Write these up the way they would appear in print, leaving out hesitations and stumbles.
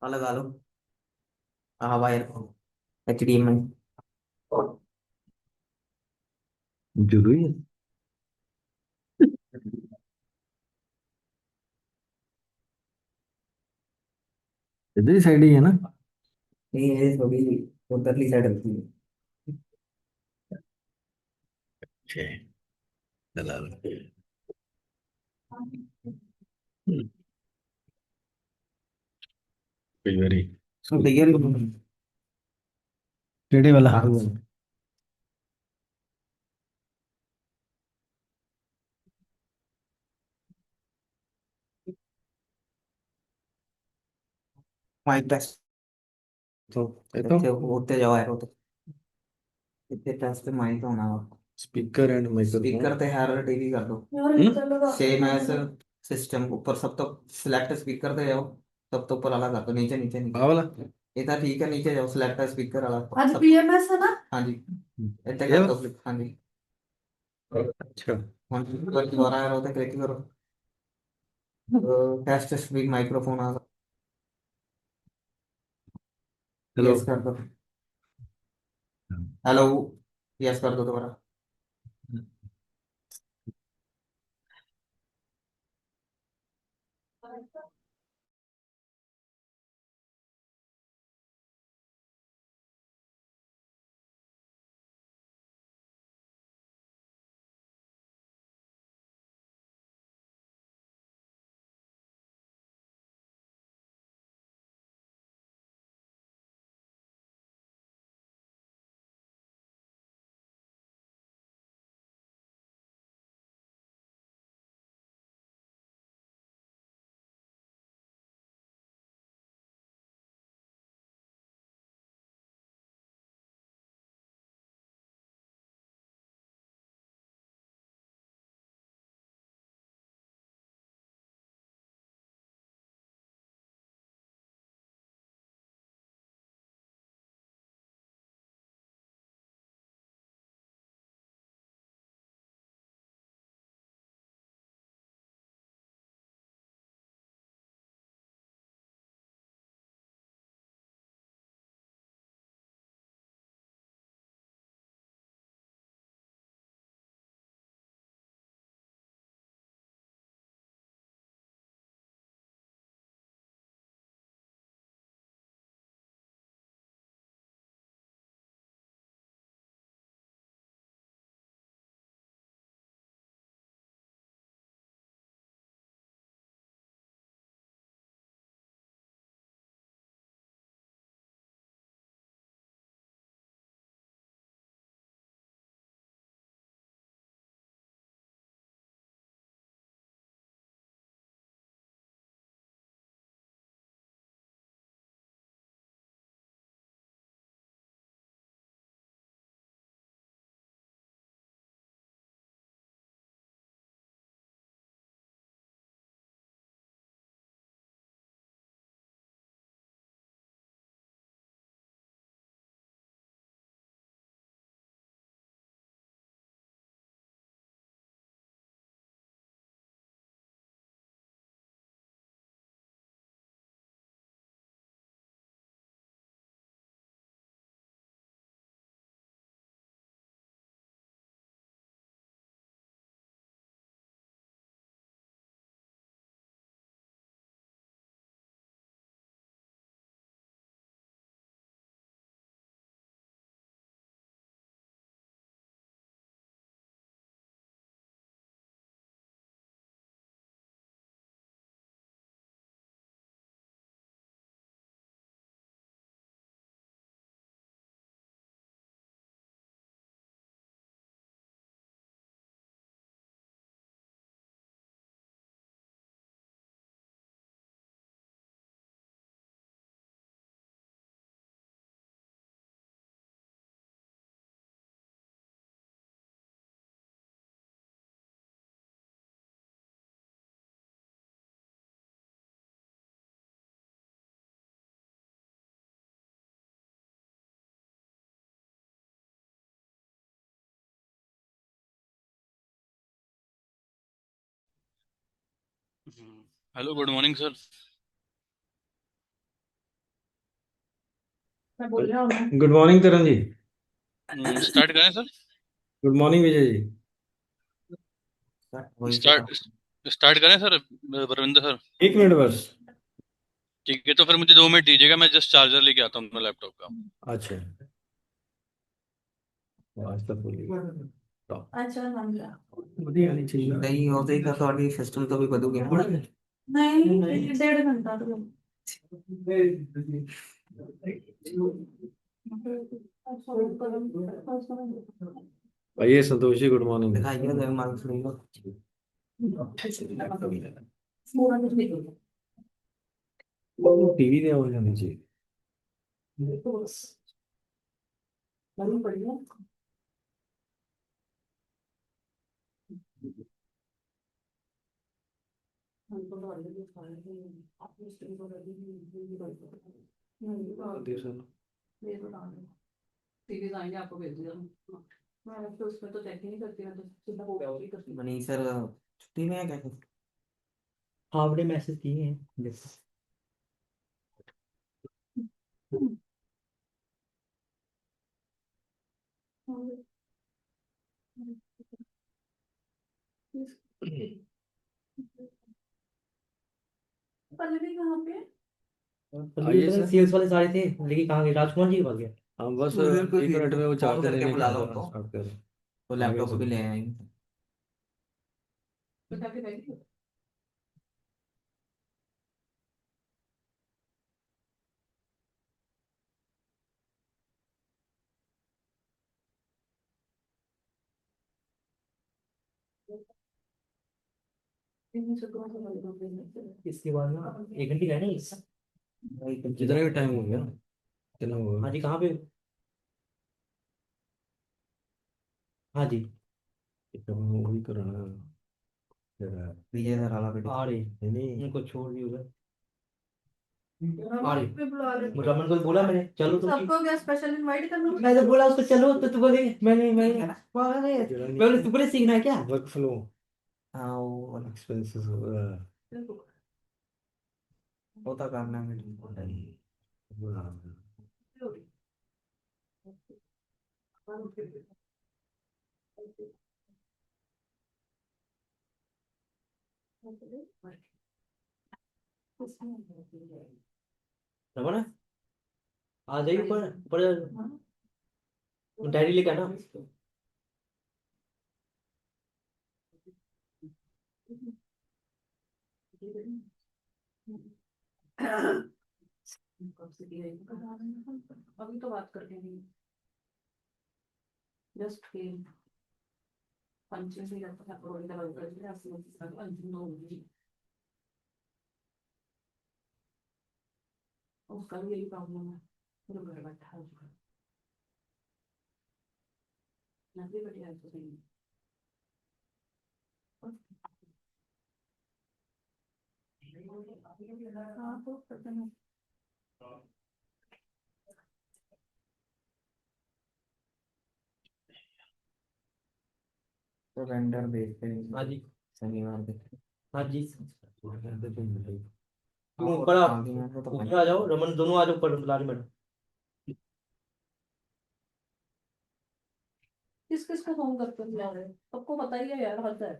लगा लो। हाँ wire HDMI। जरूरी है। इधर ही साइड ही है ना। नहीं ये थोड़ी उधरली साइड होती है। छे लगा लो। हम्म, कोई बारी। तो भैया टेढ़े वाला। माइक टेस्ट तो ये तो इतने होते जाओ यार होते इतने टेस्ट पे माइक होना। Speaker and microphone. स्पीकर तो यार टीवी कर दो। सेम एज सिस्टम ऊपर सब तो सिलेक्ट स्पीकर पे जाओ। सब तो ऊपर वाला कर दो नीचे नीचे नीचे। आ वाला। इतना ठीक है नीचे जाओ सिलेक्ट स्पीकर वाला आज PMS है ना। हाँ जी। इतने ये कर वाला? दो क्लिक। हाँ जी। अच्छा। हाँ जी दोबारा यार होता क्लिक करो। टेस्ट स्पीक माइक्रोफोन आ। हेलो। यस कर दो। हेलो। यस कर दो दोबारा। Hello good morning sir. Good morning Taran ji. Start करें sir. Good morning Vijay ji. वही स्टार्ट स्टार्ट करें सर। परविंदर सर, एक मिनट बस। ठीक है, तो फिर मुझे 2 मिनट दीजिएगा, मैं जस्ट चार्जर लेके आता हूँ अपना लैपटॉप का। अच्छा, आवाज तो बोलिए। ਵਧੀਆ ਨਹੀਂ ਚਾਹੀਦਾ। नहीं हो जाएगा तो अभी सिस्टम तो भी बदल गया नहीं 1.5 घंटा तो भाई संतोष जी, गुड मॉर्निंग। दिखाइए जब मांग सुनिएगा टीवी ਦੀ ਆਵਾਜ਼ ਆਉਣੀ ਚਾਹੀਦੀ। आपको भेज दिया मैं तो उसमें तो चेक ही नहीं करती, मैं तो सीधा वो ही करती हूँ। मनीष सर छुट्टी में है क्या हाफ डे मैसेज किए हैं जैसे। पल्लवी कहाँ पे? आइए सर। सेल्स वाले सारे थे, लेकिन कहाँ गए? राजकुमार जी के पास गए। हम बस उधर कोई 1 मिनट में वो फोन चार्जर करके लेने बुला का लो उनको स्टार्ट कर। तो आ गए लैपटॉप सर। भी ले आएंगे बता के बैठी इसके बाद ना 1 घंटे का है ना इसका। जितना भी टाइम हो गया कितना हो हाँ गया। जी, कहाँ पे? हाँ जी, वही कराना जरा। विजय सर वाला वीडियो आ रहे नहीं उनको छोड़ दिए उधर। रमन पे बुला रहे। रमन को बोला मैंने, चलो तुम। सबको क्या स्पेशल इनवाइट करना? मैं तो बोला उसको चलो, तो तू बोले मैंने जरा बोले तू बोले सीखना है क्या? वर्क फ्लो हाँ वो एक्सपेंसेस होता करना मीटिंग रमन आ जाइए ऊपर ऊपर। डायरी लेकर आना। अभी तो बात करके नहीं, जस्ट फेल पंचे से जाता था कोई दवा कर दिया असली सब अंतिम होगी। उसका भी यही प्रॉब्लम है, फिर घर बैठा है उसका नदी बढ़िया तो नहीं। हाँ तो पता नहीं तो वेंडर भेजते हैं हाँ जी, शनिवार को हाँ जी। तुम हाँ, ऊपर आगे में तो ऊपर आ जाओ, रमन दोनों आ जाओ ऊपर, बुला रही मैडम। किस किस को फोन करके बुला रहे हैं? सबको पता ही है यार, हद है।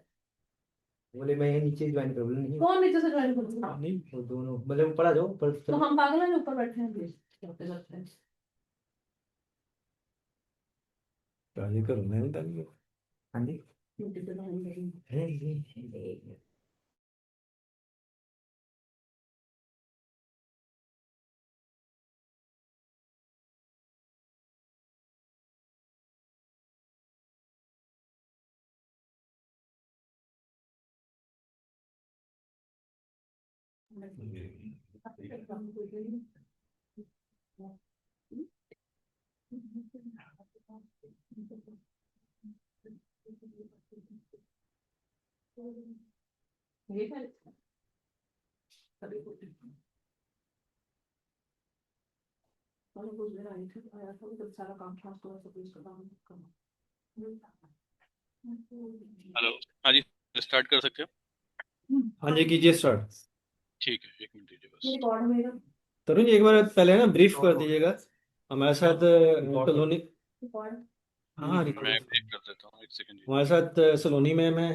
बोले मैं ये नीचे ज्वाइन कर लूँ। नहीं कौन नीचे से ज्वाइन करूंगा? नहीं, वो दोनों बोले ऊपर आ जाओ ऊपर तो चलो। हम पागल हैं जो ऊपर बैठे हैं प्लीज करते करते हैं। कार्य करो नहीं ताकि हाँ जी ड्यूटी पे ज्वाइन करेंगे। ये है कभी कुछ मैंने कुछ देर आई थी, आया था जब सारा काम था तो ऐसा कुछ काम करना। हेलो, हाँ जी, स्टार्ट कर सकते हो। हाँ जी कीजिए स्टार्ट। ठीक है, 1 मिनट दीजिए बस। ये रिकॉर्ड मेरा तरुण जी एक बार पहले ना ब्रीफ कर दीजिएगा हमारे साथ सलोनी, हाँ मैं रिकॉर्ड, ब्रेक कर देता हूँ, एक सेकंड। हमारे साथ सलोनी मैम है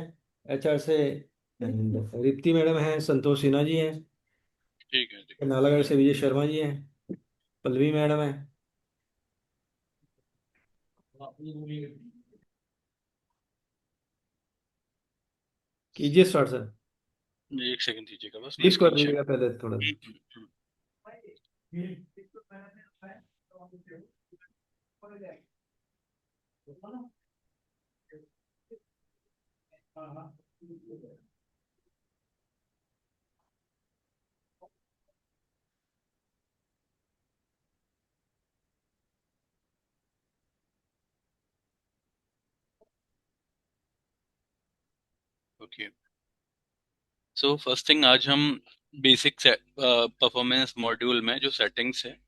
HR से, and रिप्ती मैडम है, संतोष सिन्हा जी हैं, ठीक है, ठीक नालागढ़ से विजय शर्मा जी हैं, पल्लवी मैडम है। कीजिए स्टार्ट सर, है। एक सेकंड दीजिएगा बस, मैं प्लीज कर स्क्रीन शेयर। दीजिएगा पहले थोड़ा सा। ओके, सो फर्स्ट थिंग, आज हम बेसिक परफॉर्मेंस मॉड्यूल में जो सेटिंग्स है,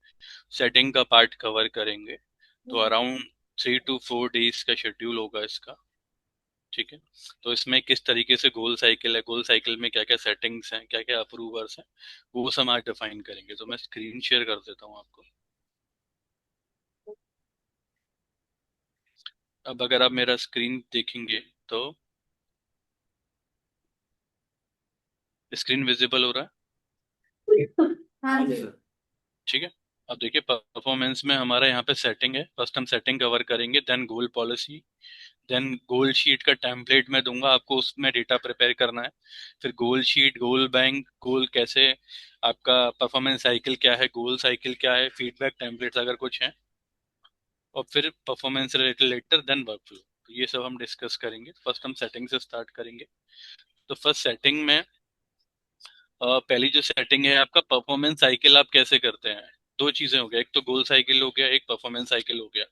सेटिंग का पार्ट कवर करेंगे। तो अराउंड 3 to 4 डेज का शेड्यूल होगा इसका। ठीक है, तो इसमें किस तरीके से गोल साइकिल है, गोल साइकिल में क्या क्या सेटिंग्स हैं, क्या क्या अप्रूवर्स हैं, वो सब आज डिफाइन करेंगे। तो मैं स्क्रीन शेयर कर देता हूँ आपको। अब अगर आप मेरा स्क्रीन देखेंगे तो स्क्रीन विजिबल हो रहा है। हाँ जी। ठीक है, अब देखिए परफॉर्मेंस में हमारा यहाँ पे सेटिंग है। फर्स्ट हम सेटिंग कवर करेंगे, देन गोल पॉलिसी, देन गोल शीट का टेम्पलेट मैं दूंगा आपको, उसमें डेटा प्रिपेयर करना है। फिर गोल शीट, गोल बैंक, गोल कैसे, आपका परफॉर्मेंस साइकिल क्या है, गोल साइकिल क्या है, फीडबैक टेम्पलेट्स अगर कुछ हैं, और फिर performance related letter, then workflow. तो ये सब हम डिस्कस करेंगे। फर्स्ट हम सेटिंग से स्टार्ट करेंगे। तो फर्स्ट सेटिंग में पहली जो सेटिंग है आपका, परफॉर्मेंस साइकिल आप कैसे करते हैं। दो चीजें हो गया, एक तो गोल साइकिल हो गया, एक परफॉर्मेंस साइकिल हो गया।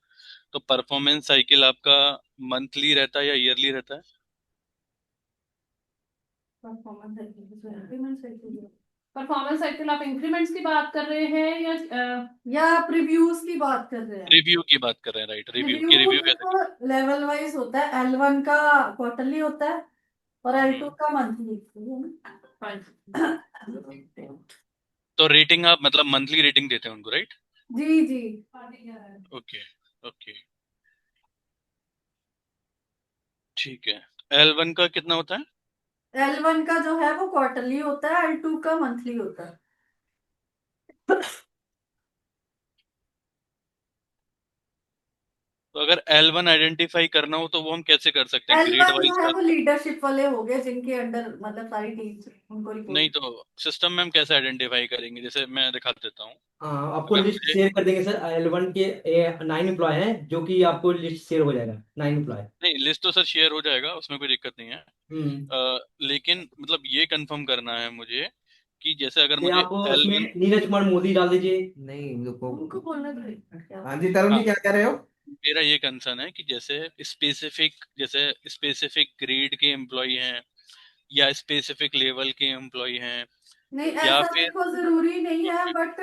तो परफॉर्मेंस साइकिल आपका मंथली रहता है या ईयरली रहता है? परफॉर्मेंस साइकिल आप इंक्रीमेंट्स की बात कर रहे हैं या प्रीव्यूज की बात कर रहे हैं? रिव्यू की बात कर रहे हैं, राइट। रिव्यू रिव्यू की, रिव्यू कैसे? देखो लेवल वाइज होता है। L1 का क्वार्टरली होता है और L2 हम्म, का मंथली। तो रेटिंग आप मतलब मंथली रेटिंग देते हैं उनको, राइट? जी जी। ओके, ओके, ठीक है। L1 का कितना होता है? L1 का जो है वो क्वार्टरली होता है, L2 का मंथली होता है। तो अगर L1 आइडेंटिफाई करना हो तो वो हम कैसे कर सकते हैं, ग्रेड L1 जो वाइज है कर? वो लीडरशिप वाले हो गए जिनके अंडर मतलब सारी टीम्स उनको नहीं, रिपोर्ट। तो सिस्टम में हम कैसे आइडेंटिफाई करेंगे? जैसे मैं दिखा देता हूँ। हाँ आपको अगर लिस्ट मुझे, शेयर कर देंगे सर, L1 के 9 एम्प्लॉय हैं जो कि आपको लिस्ट शेयर हो जाएगा, 9 एम्प्लॉय। नहीं, लिस्ट तो सर शेयर हो जाएगा, उसमें कोई दिक्कत नहीं है। हम्म। लेकिन मतलब ये कंफर्म करना है मुझे कि जैसे अगर ये मुझे आप उसमें L1, नीरज कुमार मोदी डाल दीजिए। नहीं रुको। उनको बोलना पड़ेगा। हाँ जी तरुण हाँ, जी क्या कह रहे हो? मेरा ये कंसर्न है कि जैसे स्पेसिफिक ग्रेड के एम्प्लॉय हैं या स्पेसिफिक लेवल के एम्प्लॉय हैं, नहीं या ऐसा फिर देखो जरूरी नहीं है ओके, बट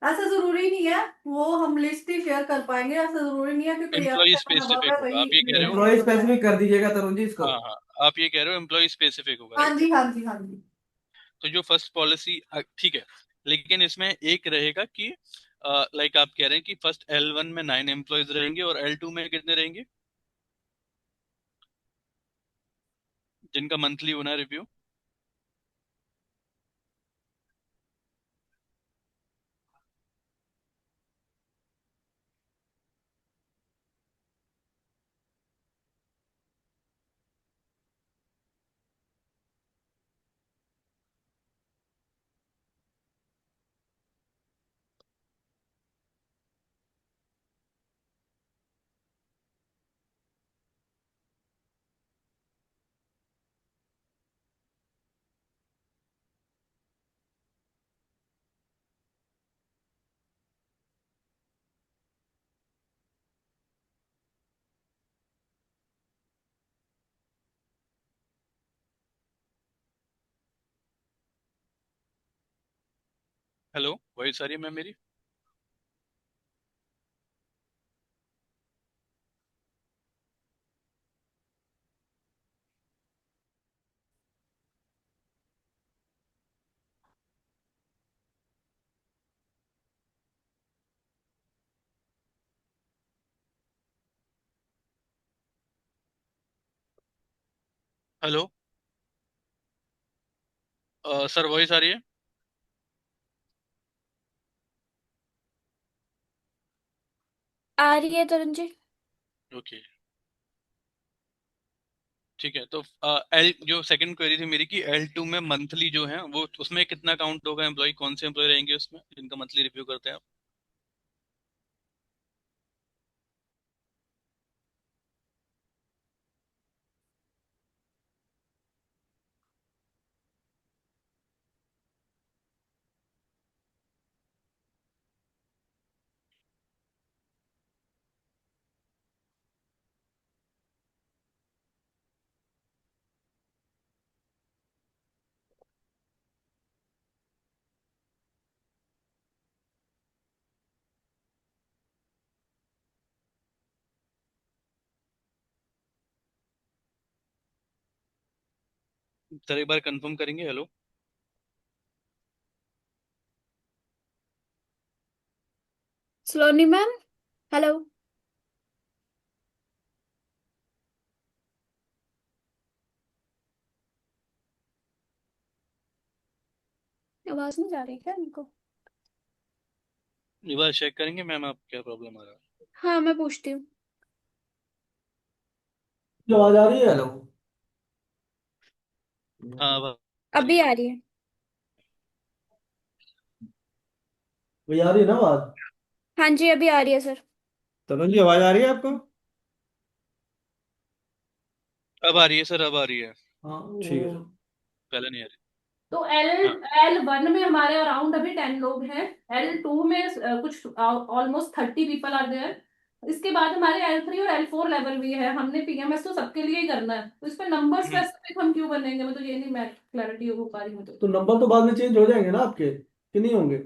ऐसा जरूरी नहीं है। वो हम लिस्ट ही शेयर कर पाएंगे। ऐसा जरूरी नहीं है कि कोई एम्प्लॉय अच्छा बना हुआ स्पेसिफिक है होगा, वही आप ये कह रहे हो? लीडरशिप एम्प्लॉय होता है। स्पेसिफिक कर दीजिएगा तरुण जी इसको। हाँ हाँ, आप ये कह रहे हो एम्प्लॉय स्पेसिफिक होगा, हाँ राइट। जी हाँ जी हाँ जी। तो जो फर्स्ट पॉलिसी, ठीक है, लेकिन इसमें एक रहेगा कि लाइक आप कह रहे हैं कि फर्स्ट L1 में 9 एम्प्लॉयज रहेंगे और L2 में कितने रहेंगे जिनका मंथली होना है रिव्यू? हेलो, वॉइस आ रही है मैम मेरी? हेलो। सर वॉइस आ रही है? आ रही है तरुण जी। ओके, ठीक है। तो एल जो सेकंड क्वेरी थी मेरी कि L2 में मंथली जो है वो उसमें कितना काउंट होगा एम्प्लॉय, कौन से एम्प्लॉय रहेंगे उसमें जिनका मंथली रिव्यू करते हैं आप? सर एक बार कंफर्म करेंगे। हेलो। सलोनी मैम, हेलो। आवाज नहीं जा रही क्या इनको? एक बार चेक करेंगे मैम, आप क्या प्रॉब्लम आ रहा है? हाँ, मैं पूछती हूँ। जो आवाज आ रही है? हेलो। हाँ अब आ रही अभी है। आ रही है। वही आ रही है ना आवाज? हाँ जी, अभी आ रही है सर। तरुण जी आवाज आ रही है आपको? अब आ रही है सर, अब आ रही है। हाँ ठीक है वो सर। पहले नहीं आ रही। तो एल हाँ। L1 में हमारे अराउंड अभी 10 लोग हैं। L2 में कुछ ऑलमोस्ट 30 पीपल आर देयर। इसके बाद हमारे L3 और L4 लेवल भी है। हमने पीएमएस तो सबके लिए ही करना है, तो इस पे नंबर हम्म। स्पेसिफिक हम क्यों बनेंगे? मैं तो ये नहीं, मैं क्लैरिटी हो पा रही मुझे। तो नंबर तो बाद में चेंज हो जाएंगे ना आपके, कि नहीं होंगे?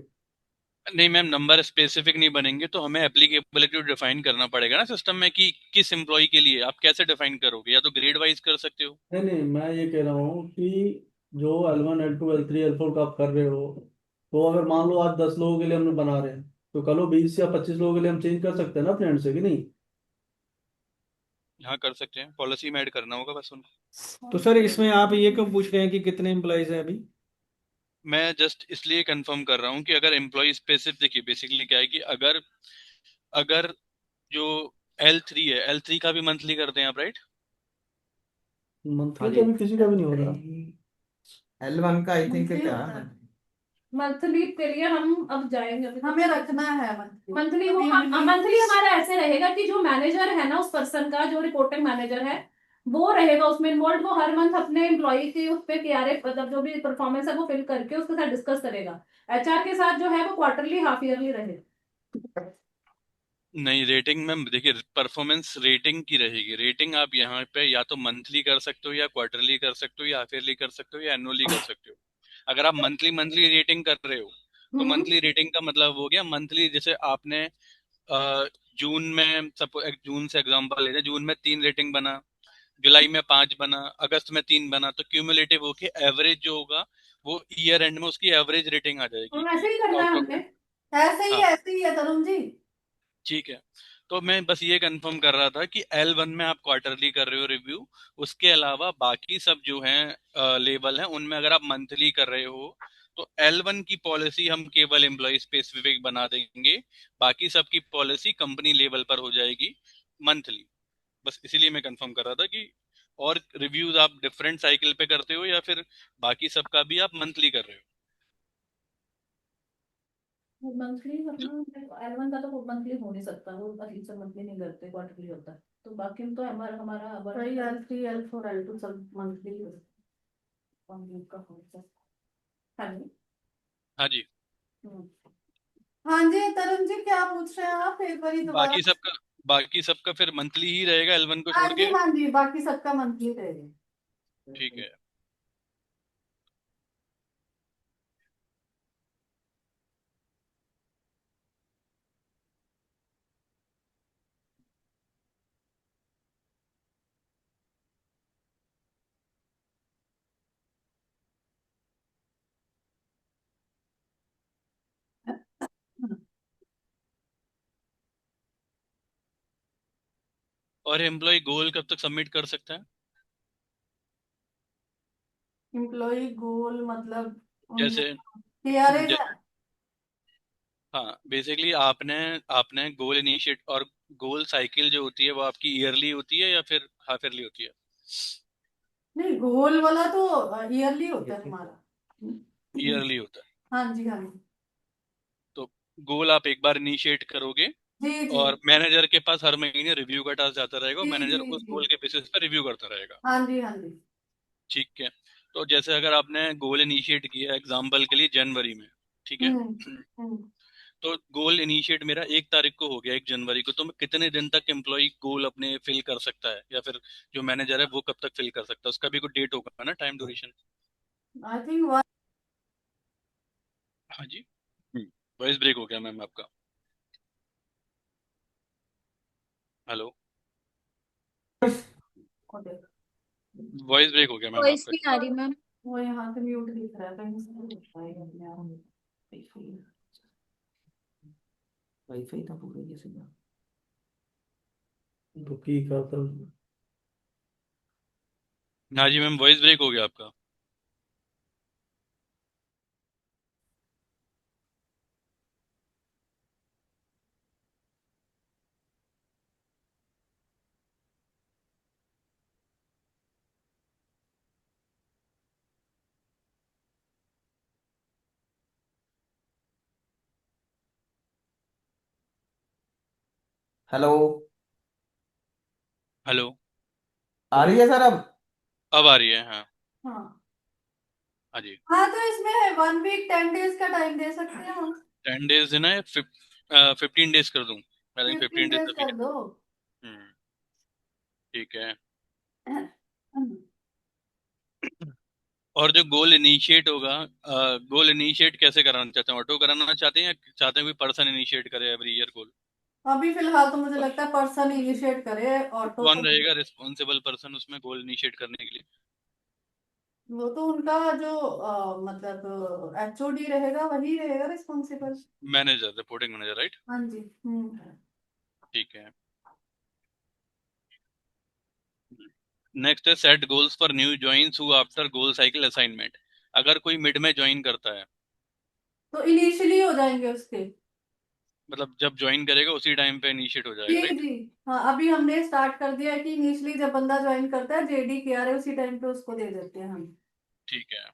नहीं मैम, नंबर स्पेसिफिक नहीं बनेंगे तो हमें एप्लीकेबिलिटी डिफाइन करना पड़ेगा ना सिस्टम में कि किस एम्प्लॉय के लिए। आप कैसे डिफाइन करोगे? या तो ग्रेड वाइज कर सकते हो। नहीं नहीं, मैं ये कह रहा हूँ कि जो L1 L2 L3 L4 का आप कर रहे हो, तो अगर मान लो आज 10 लोगों के लिए हमने बना रहे हैं, तो कल को 20 या 25 लोगों के लिए हम चेंज कर सकते हैं ना फ्रेंड से, कि नहीं? हाँ कर सकते हैं, पॉलिसी में ऐड करना होगा बस उनको। तो सर इसमें आप ये क्यों पूछ रहे हैं कि कितने एम्प्लॉयज हैं अभी? मैं जस्ट इसलिए कंफर्म कर रहा हूँ कि अगर एम्प्लॉय स्पेसिफिक, देखिए बेसिकली क्या है कि अगर अगर जो L3 है, L3 का भी मंथली करते हैं आप, राइट? हाँ मंथली तो जी। अभी किसी का भी नहीं हो रहा। L1 का आई थिंक मंथली क्या होता है? है। मंथली के लिए हम अब जाएंगे, अभी हमें रखना है मंथली। मंथली वो मंथली हमारा ऐसे रहेगा कि जो मैनेजर है ना, उस पर्सन का जो रिपोर्टिंग मैनेजर है, वो रहेगा उसमें इन्वॉल्व। वो हर मंथ अपने एम्प्लॉय की उस पे KRA, मतलब जो भी परफॉर्मेंस है वो फिल करके उसके साथ डिस्कस करेगा। HR के साथ जो है वो क्वार्टरली हाफ ईयरली रहेगा। नहीं, रेटिंग में देखिए परफॉर्मेंस रेटिंग की रहेगी। रेटिंग आप यहाँ पे या तो मंथली कर सकते हो, या क्वार्टरली कर सकते हो, या हाफ ईयरली कर सकते हो, या एनुअली कर सकते हो। अगर आप मंथली मंथली रेटिंग कर रहे हो तो हम्म। मंथली रेटिंग का मतलब हो गया मंथली। जैसे आपने जून में, सब जून से एग्जांपल लेते हैं, जून में 3 रेटिंग बना, जुलाई में 5 बना, अगस्त में 3 बना, तो क्यूमुलेटिव होके एवरेज जो होगा वो ईयर एंड में उसकी एवरेज रेटिंग आ जाएगी ऐसे कि ही करना है आउट ऑफ। हमने। ऐसे ही हाँ ऐसे ही है तरुण जी। ठीक है। तो मैं बस ये कंफर्म कर रहा था कि L1 में आप क्वार्टरली कर रहे हो रिव्यू, उसके अलावा बाकी सब जो हैं लेवल हैं उनमें अगर आप मंथली कर रहे हो तो L1 की पॉलिसी हम केवल एम्प्लॉय स्पेसिफिक बना देंगे। बाकी सब की पॉलिसी कंपनी लेवल पर हो जाएगी मंथली। बस इसीलिए मैं कंफर्म कर रहा था कि और रिव्यूज आप डिफरेंट साइकिल पे करते हो या फिर बाकी सबका भी आप मंथली कर रहे हो। मंथली करना L1 का तो मंथली हो नहीं सकता, वो अजीब से मंथली नहीं करते, क्वार्टरली होता है। तो बाकी तो हमारा हमारा वही L3 L4 L2 सब मंथली का हो सकता है। हाँ जी। हाँ जी। हम्म। हाँ जी तरुण जी, क्या पूछ रहे हैं आप? एक बार दोबारा। बाकी सबका फिर मंथली ही रहेगा L1 को हाँ छोड़ जी के। हाँ जी, बाकी सबका मंथली रहेगा। ठीक है। और एम्प्लॉय गोल कब तक सबमिट कर सकता है? एम्प्लॉय गोल मतलब जैसे टीआरएस ज- हाँ, बेसिकली आपने आपने गोल इनिशिएट और गोल साइकिल जो होती है वो आपकी ईयरली होती है या फिर हाफ ईयरली होती है? नहीं, गोल वाला तो ईयरली होता है हमारा। ईयरली होता है। हाँ जी, हाँ जी। तो गोल आप एक बार इनिशिएट करोगे जी जी और मैनेजर के पास हर महीने रिव्यू का टास्क जाता रहेगा, जी मैनेजर जी उस जी। गोल के बेसिस पर रिव्यू करता रहेगा। हाँ जी, हाँ जी। ठीक है। तो जैसे अगर आपने गोल इनिशिएट किया एग्जाम्पल के लिए जनवरी में, ठीक है, हम्म। तो गोल इनिशिएट मेरा 1 तारीख को हो गया, 1 जनवरी को, तो मैं कितने दिन तक एम्प्लॉय गोल अपने फिल कर सकता है, या फिर जो मैनेजर है वो कब तक फिल कर सकता है? उसका भी कोई डेट होगा ना, टाइम ड्यूरेशन। आई थिंक हाँ जी। वॉइस ब्रेक हो गया मैम आपका। हेलो, वॉइस ब्रेक हो गया मैम वॉइस आपका। नहीं आ रही मैम। वो यहाँ से म्यूट दिख रहा है, कहीं से नहीं दिख रहा है अपने आप। वाईफाई था पूरे जैसे ना। तो की का तो हाँ जी मैम, वॉइस ब्रेक हो गया आपका। हेलो। हेलो, आ रही है सर अब? अब आ रही है, हाँ। हाँ हाँ जी। हाँ, तो इसमें है 1 वीक 10 डेज का टाइम दे सकते हैं हम। 10 डेज देना है, 15 डेज कर दूं? आई थिंक 15 15 डेज डेज अभी। कर दो। हम्म, ठीक है। और जो गोल इनिशिएट होगा, गोल इनिशिएट कैसे कराना चाहते हैं? ऑटो कराना चाहते हैं या चाहते हैं कोई पर्सन इनिशिएट करे एवरी ईयर गोल? अभी फिलहाल तो मुझे लगता है पर्सन इनिशिएट करे, तो ऑटो कौन तो रहेगा रिस्पॉन्सिबल पर्सन उसमें गोल इनिशिएट करने के लिए? वो तो उनका जो मतलब एचओडी रहेगा, वही रहेगा responsible. Manager, reporting manager, right? हाँ जी। ठीक है। नेक्स्ट है set goals for new joins who after goal cycle assignment. अगर कोई मिड में ज्वाइन करता है, तो इनिशियली हो जाएंगे उसके। मतलब जब ज्वाइन करेगा उसी टाइम पे इनिशिएट हो जी जाएगा, राइट? जी। हाँ, अभी हमने स्टार्ट कर दिया है कि इनिशियली जब बंदा ज्वाइन करता है, जेडी क्या है उसी टाइम पे उसको दे देते हैं हम। ठीक है।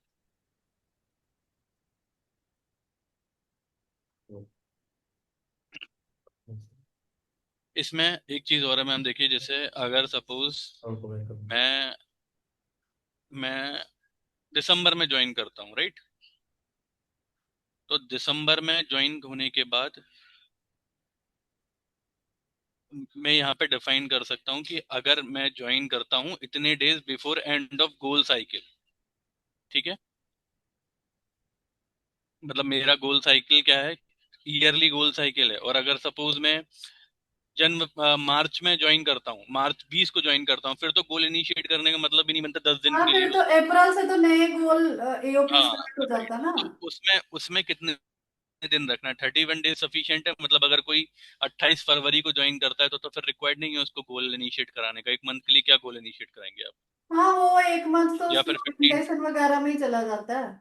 इसमें एक चीज और है मैम, देखिए, जैसे अगर सपोज मैं मैं दिसंबर में ज्वाइन करता हूँ, राइट? तो दिसंबर में ज्वाइन होने के बाद मैं यहाँ पे डिफाइन कर सकता हूँ कि अगर मैं ज्वाइन करता हूँ इतने days before end of goal cycle, ठीक है? मतलब मेरा गोल साइकिल क्या है, ईयरली गोल साइकिल है, और अगर सपोज मैं मार्च में ज्वाइन करता हूँ, मार्च 20 को ज्वाइन करता हूँ, फिर तो गोल इनिशिएट करने का मतलब भी नहीं बनता 10 दिन हाँ, के लिए फिर तो अप्रैल से तो नए गोल एओपी हाँ, स्टार्ट हो जाता ना। तो उसमें उसमें कितने दिन रखना है? 31 डेज सफिशिएंट है? मतलब अगर कोई 28 फरवरी को ज्वाइन करता है तो फिर रिक्वायर्ड नहीं है उसको गोल इनिशिएट कराने का? एक मंथ के लिए क्या गोल इनिशिएट कराएंगे आप? हाँ, वो 1 मंथ तो या उसकी फिर 15? ओरिएंटेशन वगैरह में ही चला जाता है।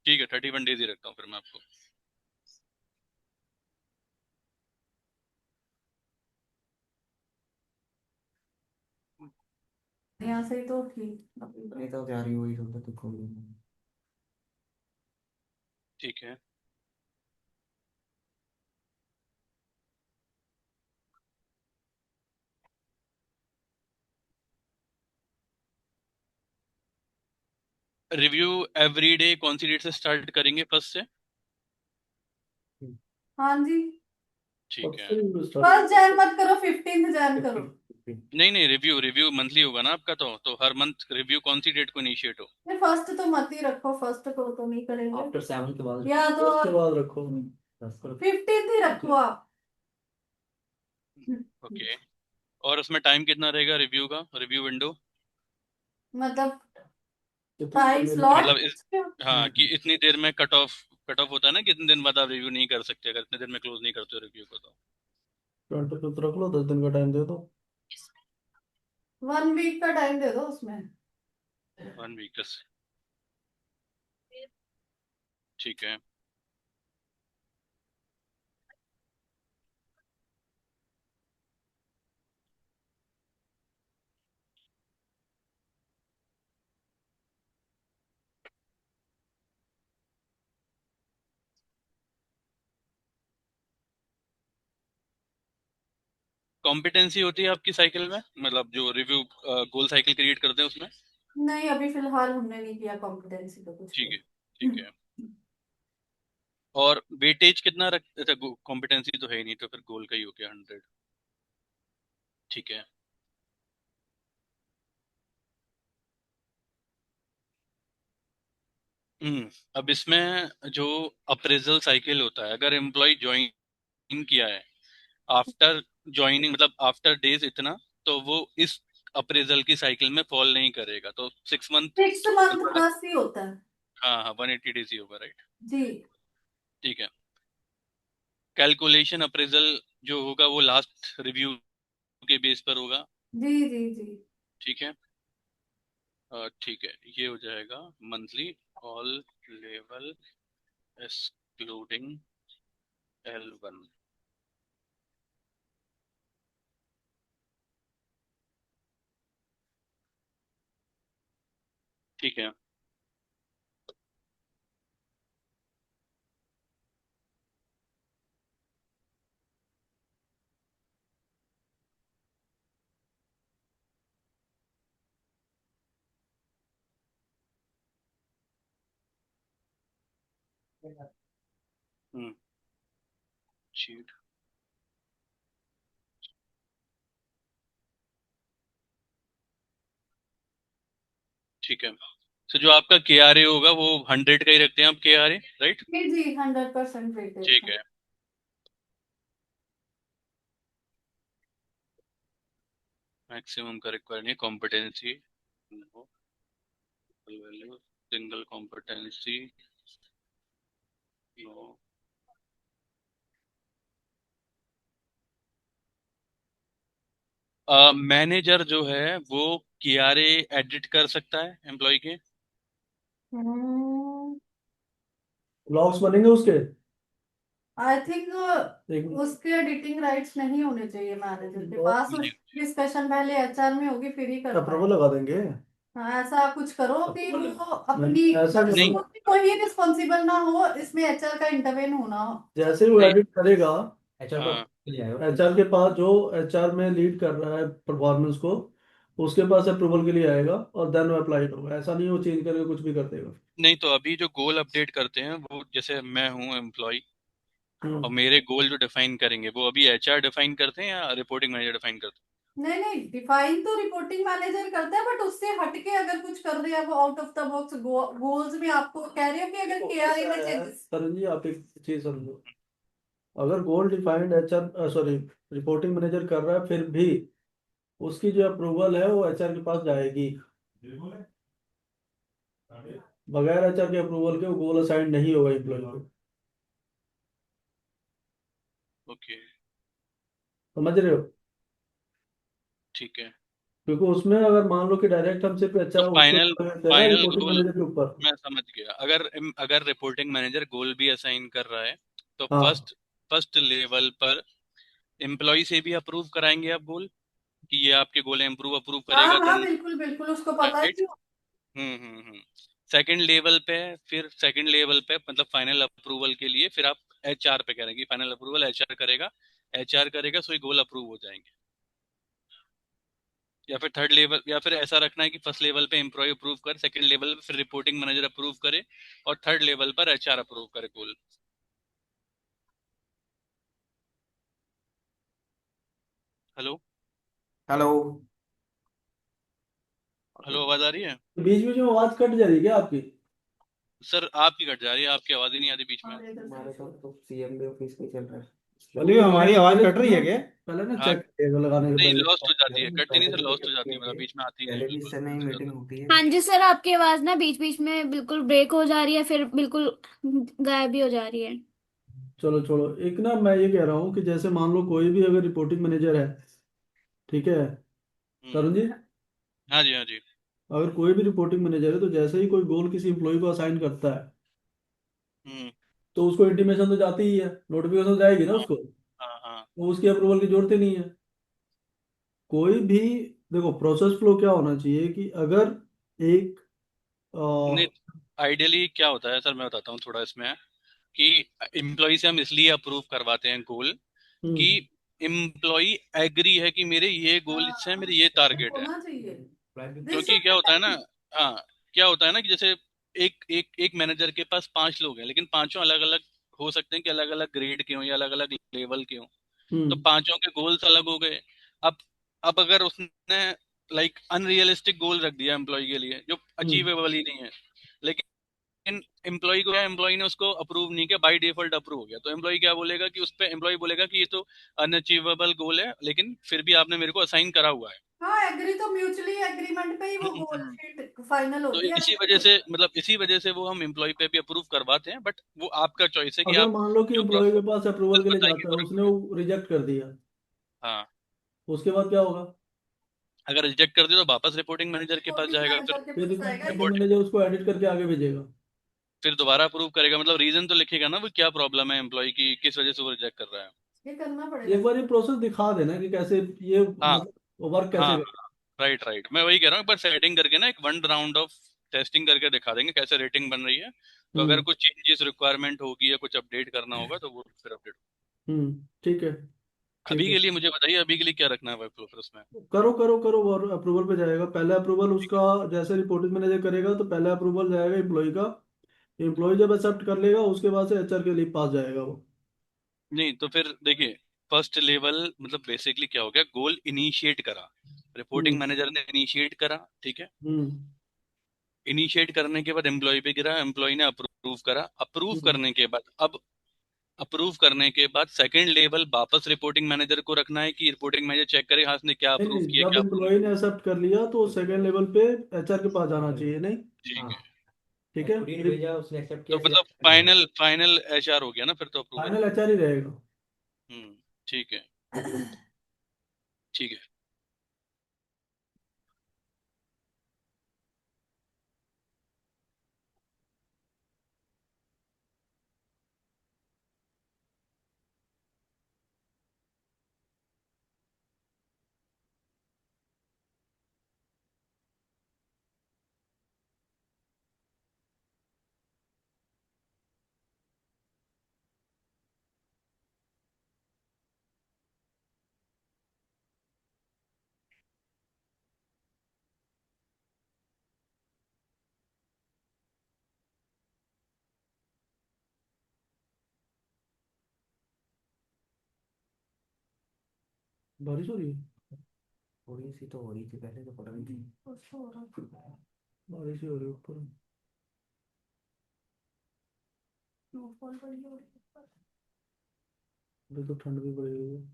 ठीक है, 31 डेज ही रखता हूँ फिर मैं आपको। यहाँ से ही तो ठीक। नहीं तो जा रही हुई होता तो कोई नहीं। ठीक है। रिव्यू एवरी डे कौन सी डेट से स्टार्ट करेंगे, फर्स्ट से? हाँ जी। ठीक है। 1 जैन मत करो, 15 जैन करो। नहीं नहीं, रिव्यू रिव्यू मंथली होगा ना आपका, तो हर मंथ रिव्यू कौन सी डेट को इनिशिएट हो? नहीं, फर्स्ट तो मत ही रखो, फर्स्ट को तो नहीं करेंगे। आफ्टर 7 के बाद। या तो उसके बाद रखो। 15 ही रखो आप। ओके। और उसमें टाइम कितना रहेगा रिव्यू का, रिव्यू विंडो? मतलब टाइम स्लॉट। मतलब हाँ, कि इतनी देर में कट ऑफ होता है ना, कितने दिन बाद आप रिव्यू नहीं कर सकते अगर इतने देर में क्लोज नहीं करते हो रिव्यू को, तो 25 रख लो, 10 दिन का टाइम दे दो। 1 वीक का टाइम दे दो उसमें। 1 वीक ठीक है। कॉम्पिटेंसी होती है आपकी साइकिल में, मतलब जो रिव्यू गोल साइकिल क्रिएट करते हैं उसमें? नहीं, अभी फिलहाल हमने नहीं किया कॉम्पिटेंसी तो कुछ ठीक भी। है, ठीक है। और वेटेज कितना रख, अच्छा कॉम्पिटेंसी तो है ही नहीं, तो फिर गोल का ही हो गया 100। ठीक है। अब इसमें जो अप्रेजल साइकिल होता है, अगर एम्प्लॉय ज्वाइन किया है आफ्टर ज्वाइनिंग, मतलब आफ्टर डेज इतना, तो वो इस अप्रेजल की साइकिल में फॉल नहीं करेगा, तो 6 मंथ। 6 मंथ प्लस ही होता है। हाँ हाँ, 180 डेज ही होगा, राइट। जी ठीक है। कैलकुलेशन अप्रेजल जो होगा वो लास्ट रिव्यू के बेस पर होगा। जी जी जी। ठीक है। ठीक है, ये हो जाएगा monthly all level excluding L1। ठीक है। हम्म शीट। ठीक है। तो जो आपका KRA होगा वो 100 का ही रखते हैं आप, KRA, राइट। जी जी, 100% वेटेज ठीक है। है। मैक्सिमम का रिक्वायर नहीं, competency value, single competency no. Manager जो है वो KRA एडिट कर सकता है एम्प्लॉय के? लॉग्स बनेंगे उसके? आई थिंक एक उसके एडिटिंग राइट्स नहीं होने चाहिए मैनेजर के पास। नहीं। डिस्कशन पहले एचआर में होगी, फिर ही कर अप्रूवल पाएगा। लगा देंगे। हाँ, ऐसा कुछ करो कि वो अपनी नहीं, ऐसा नहीं। करो, कोई रिस्पॉन्सिबल ना हो, इसमें एचआर का इंटरवेन होना हो। जैसे ही वो नहीं। एडिट करेगा, हाँ। एचआर के पास, जो एचआर में लीड कर रहा है परफॉर्मेंस को, उसके पास अप्रूवल के लिए आएगा और देन वो अप्लाइड होगा। ऐसा नहीं वो चेंज करके कुछ भी कर देगा। नहीं, तो अभी जो गोल अपडेट करते हैं वो, जैसे मैं हूँ एम्प्लॉय और हम्म। मेरे गोल जो डिफाइन करेंगे वो अभी HR डिफाइन करते हैं या रिपोर्टिंग मैनेजर डिफाइन करते नहीं नहीं, डिफाइन तो रिपोर्टिंग मैनेजर करता है, बट उससे हटके अगर कुछ कर रहे हैं वो out of the box goals में, आपको कह रहे हो कि अगर केआरए में चेंजेस। तरुण जी, आप एक चीज समझो, अगर goal defined HR, sorry, reporting manager कर रहा है, फिर भी उसकी जो अप्रूवल है वो एचआर के पास जाएगी। बगैर एचआर के अप्रूवल के वो गोल असाइन नहीं होगा एम्प्लॉय को। हैं? ओके। समझ रहे हो? ठीक है। क्योंकि उसमें अगर मान लो कि डायरेक्ट हम सिर्फ तो एचआर उसके फाइनल ऊपर करते हैं ना, फाइनल रिपोर्टिंग गोल मैनेजर के ऊपर। मैं समझ गया। अगर अगर रिपोर्टिंग मैनेजर गोल भी असाइन कर रहा है तो हाँ फर्स्ट फर्स्ट लेवल पर एम्प्लॉय से भी अप्रूव कराएंगे आप गोल, कि ये आपके गोल है, अप्रूव हाँ करेगा हाँ, देन, बिल्कुल बिल्कुल, उसको पता है राइट। कि। हम्म। सेकंड लेवल पे, फिर सेकंड लेवल पे मतलब फाइनल अप्रूवल के लिए फिर आप HR पे करेंगे, फाइनल अप्रूवल HR करेगा, HR करेगा, सो ये गोल अप्रूव हो जाएंगे। या फिर थर्ड लेवल, या फिर ऐसा रखना है कि फर्स्ट लेवल पे एम्प्लॉय अप्रूव कर, सेकंड लेवल पे फिर रिपोर्टिंग मैनेजर अप्रूव करे, और थर्ड लेवल पर HR अप्रूव करे गोल। हेलो। हेलो। हेलो, आवाज आ रही है? बीच बीच में आवाज कट जा रही है क्या आपकी? सर आपकी कट जा रही है, आपकी आवाज ही नहीं आती बीच में। हमारे साथ तो CMD ऑफिस में चल रहा है बोलिए, हमारी आवाज कट रही है क्या? पहले ना हाँ। चेक करिएगा लगाने से नहीं, पहले। लॉस्ट हो जाती है, कटती नहीं पहले सर, भी लॉस्ट हो जाती है, मतलब बीच में आती नहीं है, पहले भी इस बिल्कुल समय ही समझ मीटिंग जाता होती है। हाँ जी सर, आपकी आवाज ना बीच बीच में बिल्कुल ब्रेक हो जा रही है, फिर बिल्कुल गायब भी हो जा रही है। चलो छोड़ो, एक ना मैं ये कह रहा हूँ कि जैसे मान लो कोई भी अगर रिपोर्टिंग मैनेजर है, ठीक है हम्म। तरुण जी, हाँ जी, हाँ जी। अगर कोई भी रिपोर्टिंग मैनेजर है, तो जैसे ही कोई गोल किसी एम्प्लॉय को असाइन करता है, हम्म। तो उसको इंटीमेशन तो जाती ही है, नोटिफिकेशन जाएगी ना हाँ उसको, हाँ हाँ। तो उसकी अप्रूवल की जरूरत ही नहीं है कोई भी। देखो प्रोसेस फ्लो क्या होना चाहिए कि अगर एक नहीं, अ, आइडियली क्या होता है सर, मैं बताता हूँ थोड़ा इसमें, कि एम्प्लॉय से हम इसलिए अप्रूव करवाते हैं गोल, कि हम्म एम्प्लॉय एग्री है कि मेरे ये गोल है, मेरे ये टारगेट है। होना चाहिए। क्योंकि क्या होता है ना, हाँ, क्या होता है ना कि जैसे एक एक एक मैनेजर के पास 5 लोग हैं, लेकिन पांचों अलग अलग हो सकते हैं, कि अलग अलग ग्रेड के हों या अलग अलग लेवल के हों, तो हम्म पांचों के गोल्स अलग हो गए। अब अब अगर उसने लाइक अनरियलिस्टिक गोल रख दिया एम्प्लॉय के लिए जो हम्म अचीवेबल ही नहीं है, लेकिन एम्प्लॉय को क्या, एम्प्लॉय ने उसको अप्रूव नहीं किया, बाय डिफॉल्ट अप्रूव हो गया, तो एम्प्लॉय क्या बोलेगा कि उस पे एम्प्लॉय बोलेगा कि ये तो अनअचीवेबल गोल है, लेकिन फिर भी आपने मेरे को असाइन करा हुआ है। हाँ एग्री, तो म्यूचुअली एग्रीमेंट पे ही वो गोल हम्म। शीट फाइनल तो होती है। इसी वजह से, मतलब इसी वजह से वो हम एम्प्लॉय पे भी अप्रूव करवाते हैं, बट वो आपका चॉइस है कि अगर आप मान लो कि जो एम्प्लॉय के पास अप्रूवल के लिए बताएंगे जाता है, वो उसने रखोगे। वो रिजेक्ट कर दिया, हाँ, उसके बाद क्या होगा? अगर रिजेक्ट कर दिया तो वापस रिपोर्टिंग मैनेजर के पास रिपोर्टिंग जाएगा, फिर मैनेजर के फिर पास जाएगा। रिपोर्टिंग रिपोर्टिंग, मैनेजर उसको एडिट करके आगे भेजेगा। फिर दोबारा अप्रूव करेगा, मतलब रीजन तो लिखेगा ना वो क्या प्रॉब्लम है एम्प्लॉय की, किस वजह से वो रिजेक्ट कर रहा है। ये करना पड़ेगा। एक बार ये प्रोसेस दिखा देना कि कैसे ये हाँ मतलब वर्क कैसे हाँ, करे। राइट राइट, मैं वही कह रहा हूँ, एक बार सेटिंग करके ना, एक 1 राउंड ऑफ टेस्टिंग करके दिखा देंगे कैसे रेटिंग बन रही है, तो अगर हम्म कुछ चेंजेस रिक्वायरमेंट होगी या कुछ अपडेट करना होगा तो वो फिर अपडेट। ठीक है। ठीक अभी है, के लिए मुझे बताइए, अभी के लिए क्या रखना है वर्कफ्लो फिर उसमें। करो करो करो, और अप्रूवल पे जाएगा। पहले अप्रूवल उसका, जैसे रिपोर्टिंग मैनेजर करेगा तो पहले अप्रूवल जाएगा एम्प्लॉय का। एम्प्लॉय जब एक्सेप्ट कर लेगा उसके बाद से एचआर के लिए पास जाएगा वो। नहीं तो फिर देखिए, फर्स्ट लेवल मतलब बेसिकली क्या हो गया, गोल इनिशिएट करा, रिपोर्टिंग हम्म मैनेजर ने इनिशिएट करा, ठीक है। हम्म इनिशिएट करने के बाद एम्प्लॉय पे गिरा, एम्प्लॉय ने अप्रूव करा, अप्रूव हम्म। करने के बाद, अब अप्रूव करने के बाद सेकंड लेवल वापस रिपोर्टिंग मैनेजर को रखना है, कि रिपोर्टिंग मैनेजर चेक करे हाँ इसने क्या नहीं अप्रूव नहीं, किया, जब क्या अप्रूव एम्प्लॉय ने एक्सेप्ट कर लिया तो सेकंड लेवल पे एचआर के पास जाना चाहिए, नहीं? नहीं। ठीक है, ठीक है, एचओडी ने भेजा, उसने एक्सेप्ट तो किया, मतलब सिलेक्ट कर लिया। फाइनल फाइनल एचआर हो गया ना फिर तो अप्रूवल। फाइनल एचआर ही रहेगा। ठीक है, ठीक है। बारिश हो रही है? थोड़ी सी तो हो रही थी पहले, तो पता नहीं थी। कुछ हो रहा है। बारिश ही हो रही है ऊपर। स्नोफॉल बड़ी हो रही है। अभी तो ठंड भी पड़ी हुई है।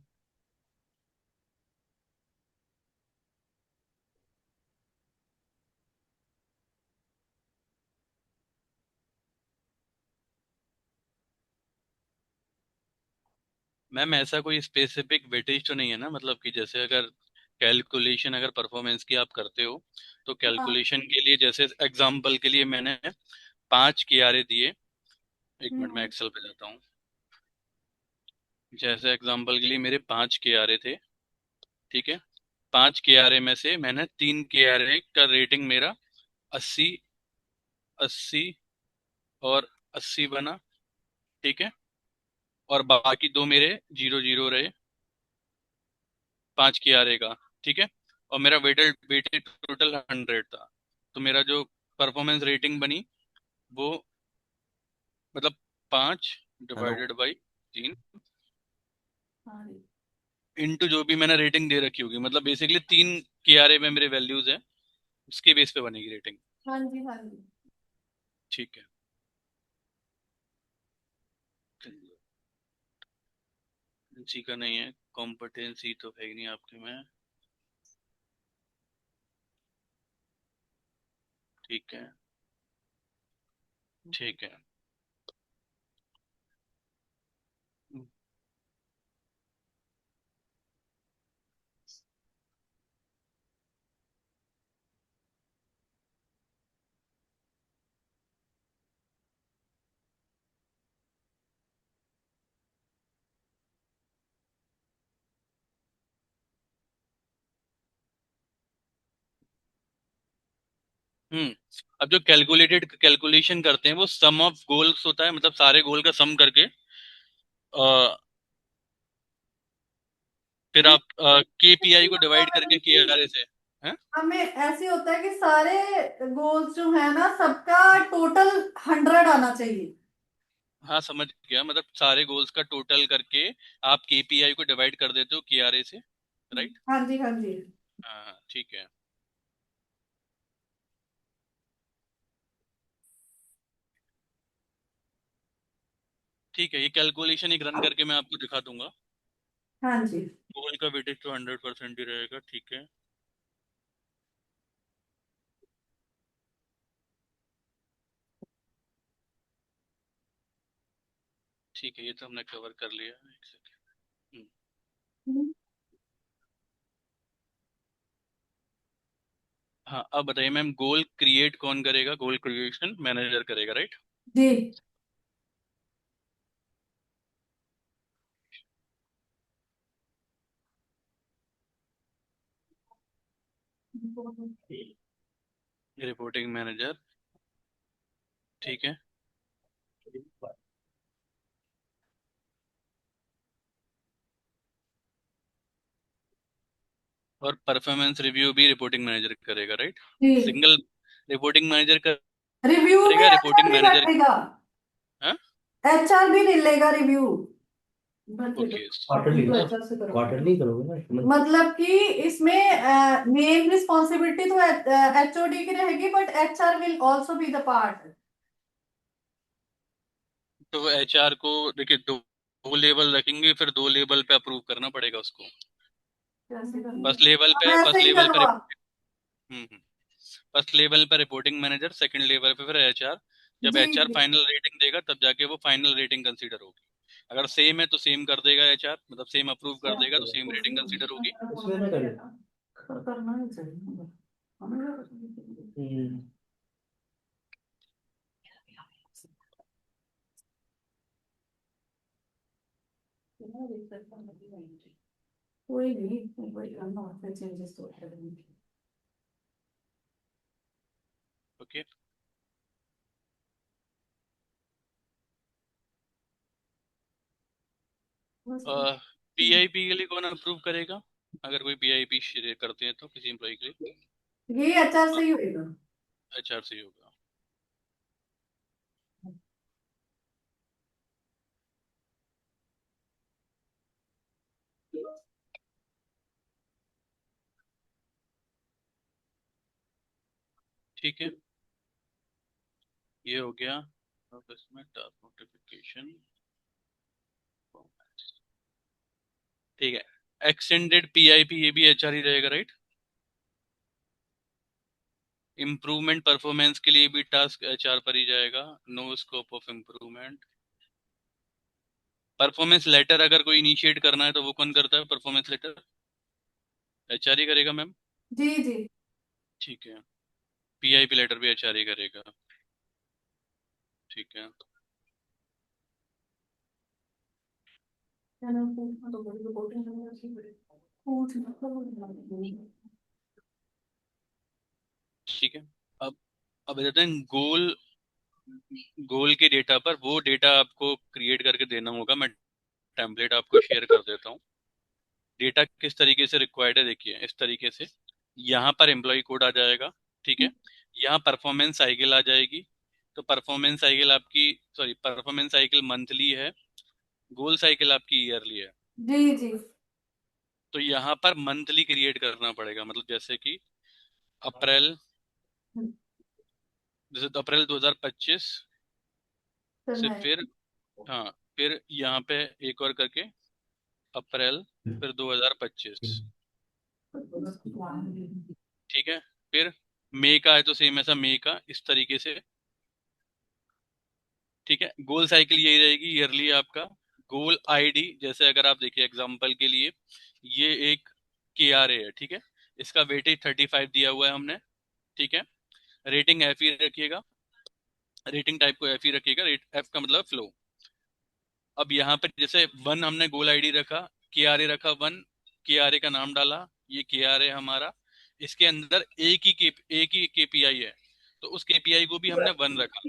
मैम ऐसा कोई स्पेसिफिक वेटेज तो नहीं है ना, मतलब कि जैसे अगर कैलकुलेशन अगर परफॉर्मेंस की आप करते हो, तो हाँ। कैलकुलेशन के लिए जैसे एग्जांपल के लिए मैंने 5 KRA दिए, एक मिनट में हम्म एक्सेल पे जाता हूँ। जैसे एग्जांपल के लिए मेरे 5 KRA थे, ठीक है। 5 KRA में से मैंने 3 KRA का रेटिंग मेरा 80, 80 और 80 बना, ठीक है। और बाकी दो मेरे 0 0 रहे 5 KRA का, ठीक है। और मेरा वेटेड वेटेड टोटल 100 था, तो मेरा जो परफॉर्मेंस रेटिंग बनी वो, मतलब 5 हेलो। डिवाइडेड बाई 3 हाँ जी। इंटू जो भी मैंने रेटिंग दे रखी होगी, मतलब बेसिकली 3 KRA में मेरे वैल्यूज है, उसके बेस पे बनेगी रेटिंग। हाँ जी। हाँ जी। ठीक है, कॉम्पिटेंसी का नहीं है, कॉम्पिटेंसी तो है ही नहीं आपके में। ठीक है, ठीक है। अब जो कैलकुलेशन करते हैं वो सम ऑफ गोल्स होता है, मतलब सारे गोल का सम करके फिर आप केपीआई को डिवाइड करके केआरए से। हैं? हमें ऐसे होता है कि सारे गोल्स जो है ना सबका टोटल 100 आना चाहिए। हाँ समझ गया, मतलब सारे गोल्स का टोटल करके आप केपीआई को डिवाइड कर देते हो केआरए से, राइट? हाँ जी, हाँ जी। हाँ हाँ, ठीक है। ठीक है, ये कैलकुलेशन एक रन करके मैं आपको दिखा दूंगा। हाँ जी। गोल का वेटेज तो 100% ही रहेगा, ठीक है। ठीक है, ये तो हमने कवर कर लिया। एक सेकंड। हाँ अब बताइए मैम, गोल क्रिएट कौन करेगा? गोल क्रिएशन मैनेजर करेगा, राइट? जी। रिपोर्टिंग मैनेजर, ठीक है। और परफॉर्मेंस रिव्यू भी रिपोर्टिंग मैनेजर करेगा, राइट? जी। सिंगल रिपोर्टिंग मैनेजर रिव्यू में करेगा, एचआर रिपोर्टिंग भी मैनेजर। बैठेगा। हाँ, एचआर भी नहीं लेगा रिव्यू। ओके। क्वार्टरली करोगे ना मतलब कि इसमें मेन रिस्पॉन्सिबिलिटी तो एचओडी की रहेगी, but HR will also be the part. तो एचआर को देखिए, दो लेवल रखेंगे, फिर दो लेवल पे अप्रूव करना पड़ेगा उसको। कैसे करना फर्स्ट लेवल है? पे हम ऐसे फर्स्ट ही लेवल पे करवा। फर्स्ट लेवल पे रिपोर्टिंग मैनेजर, सेकंड लेवल पे फिर एचआर। जब जी एचआर जी। फाइनल रेटिंग देगा तब जाके वो फाइनल रेटिंग कंसीडर होगी। अगर सेम है तो सेम कर देगा एचआर, मतलब सेम अप्रूव कर देगा तो सेम रेटिंग कंसीडर होगी। इसमें ना कर। करना ही चाहिए। हम्म। कोई नहीं, कोई करना फिर चेंजेस तो करेंगे। ओके। पीआईपी के लिए कौन अप्रूव करेगा? अगर कोई पीआईपी करते हैं तो किसी एम्प्लॉय के लिए ये एचआर से ही होएगा। एचआर से ही होगा। ठीक है, ये हो गया। अब इसमें टास्क नोटिफिकेशन, ठीक है। एक्सटेंडेड पीआईपी ये भी एचआर ही रहेगा, राइट? इम्प्रूवमेंट परफॉर्मेंस के लिए भी टास्क एचआर पर ही जाएगा। No scope of improvement. Performance letter अगर कोई इनिशिएट करना है तो वो कौन करता है? परफॉर्मेंस लेटर एचआर ही करेगा मैम। जी जी। ठीक है, पीआईपी लेटर भी एचआर ही करेगा, ठीक है। ठीक है, अब अब बताते हैं गोल। गोल के डेटा पर वो डेटा आपको क्रिएट करके देना होगा। मैं टेम्पलेट आपको शेयर कर देता हूँ। डेटा किस तरीके से रिक्वायर्ड है, देखिए इस तरीके से। यहाँ पर एम्प्लॉय कोड आ जाएगा, ठीक है। यहाँ परफॉर्मेंस साइकिल आ जाएगी। तो परफॉर्मेंस साइकिल आपकी, सॉरी, परफॉर्मेंस साइकिल मंथली है, गोल साइकिल आपकी ईयरली है। जी जी। तो यहाँ पर मंथली क्रिएट करना पड़ेगा, मतलब जैसे कि अप्रैल, जैसे तो अप्रैल 2025 से करना है। फिर, हाँ, फिर यहाँ पे एक और करके अप्रैल, फिर 2025, ठीक है। फिर मई का है तो सेम ऐसा मई का, इस तरीके से, ठीक है। गोल साइकिल यही रहेगी ईयरली आपका। गोल आईडी, जैसे अगर आप देखिए एग्जांपल के लिए, ये एक केआरए है, ठीक है। इसका वेटेज 35 दिया हुआ है हमने, ठीक है। रेटिंग एफ ही रखिएगा, रेटिंग टाइप को एफ ही रखिएगा, एफ का मतलब फ्लो। अब यहाँ पर जैसे वन हमने गोल आईडी रखा, केआरए रखा वन, केआरए का नाम डाला, ये केआरए हमारा। इसके अंदर एक ही केपीआई है, तो उस केपीआई को भी हमने 1 रखा।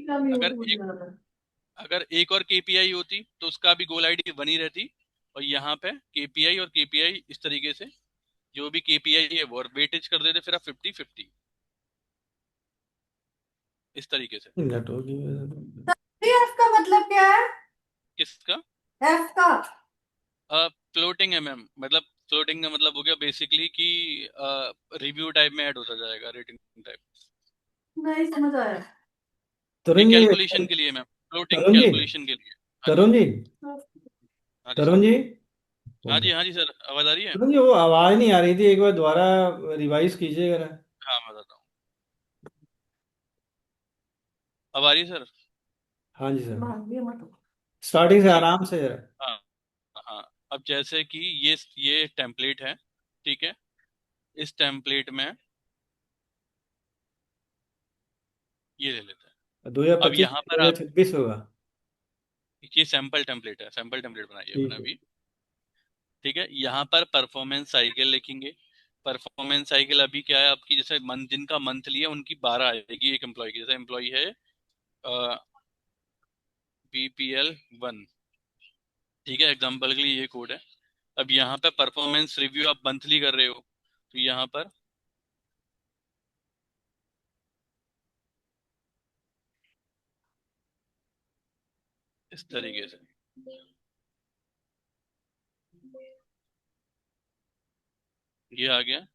अगर एक और केपीआई होती तो उसका भी गोल आईडी 1 ही रहती, और यहाँ पे केपीआई और केपीआई इस तरीके से जो भी केपीआई है वो वेटेज कर देते, फिर आप 50-50 इस तरीके से। नेटवर्क एफ का मतलब क्या है? किसका? एफ का फ्लोटिंग मतलब फ्लोटिंग का मतलब हो गया बेसिकली कि रिव्यू टाइप में ऐड होता जाएगा, रेटिंग टाइप। नहीं समझ आया। ये तरुण जी, कैलकुलेशन के लिए ma'am, floating Tarun ji, calculation के लिए। हाँ जी, तरुण जी, हाँ जी तरुण सर। जी, हाँ जी सर, आवाज आ रही है? तरुण जी, वो आवाज नहीं आ रही थी, एक बार दोबारा रिवाइज कीजिएगा ना। हाँ मैं बताता हूँ, अब आ रही है सर? हाँ जी सर, भाग्य मत। स्टार्टिंग से ठीक है। आराम से जरा। हाँ हाँ, अब जैसे कि ये टेम्पलेट है, ठीक है। इस टेम्पलेट में ये ले लेते हैं। अब 2025 यहाँ पर आप, 2026 होगा। ये सैंपल टेम्पलेट है, सैंपल टेम्पलेट बनाई है ठीक अपने है। अभी, ठीक है। यहाँ पर परफॉर्मेंस साइकिल लिखेंगे। परफॉर्मेंस साइकिल अभी क्या है आपकी, जैसे जिनका मंथली है उनकी 12 आएगी एक एम्प्लॉय की। जैसे एम्प्लॉय है BPL1, ठीक है, एग्जाम्पल के लिए ये कोड है। अब यहाँ पे परफॉर्मेंस रिव्यू आप मंथली कर रहे हो, तो यहाँ पर इस तरीके से ये आ गया,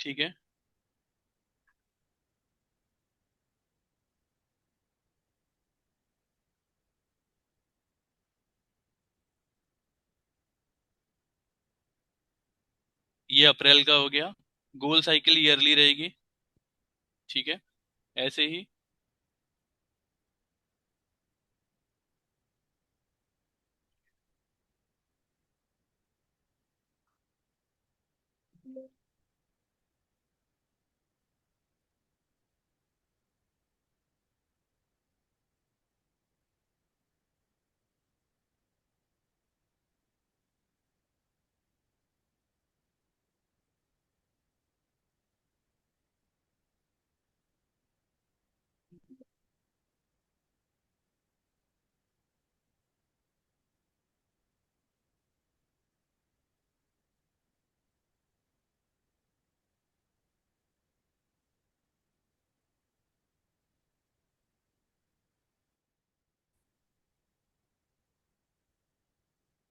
ठीक है। ये अप्रैल का हो गया। गोल साइकिल ईयरली रहेगी, ठीक है, ऐसे ही।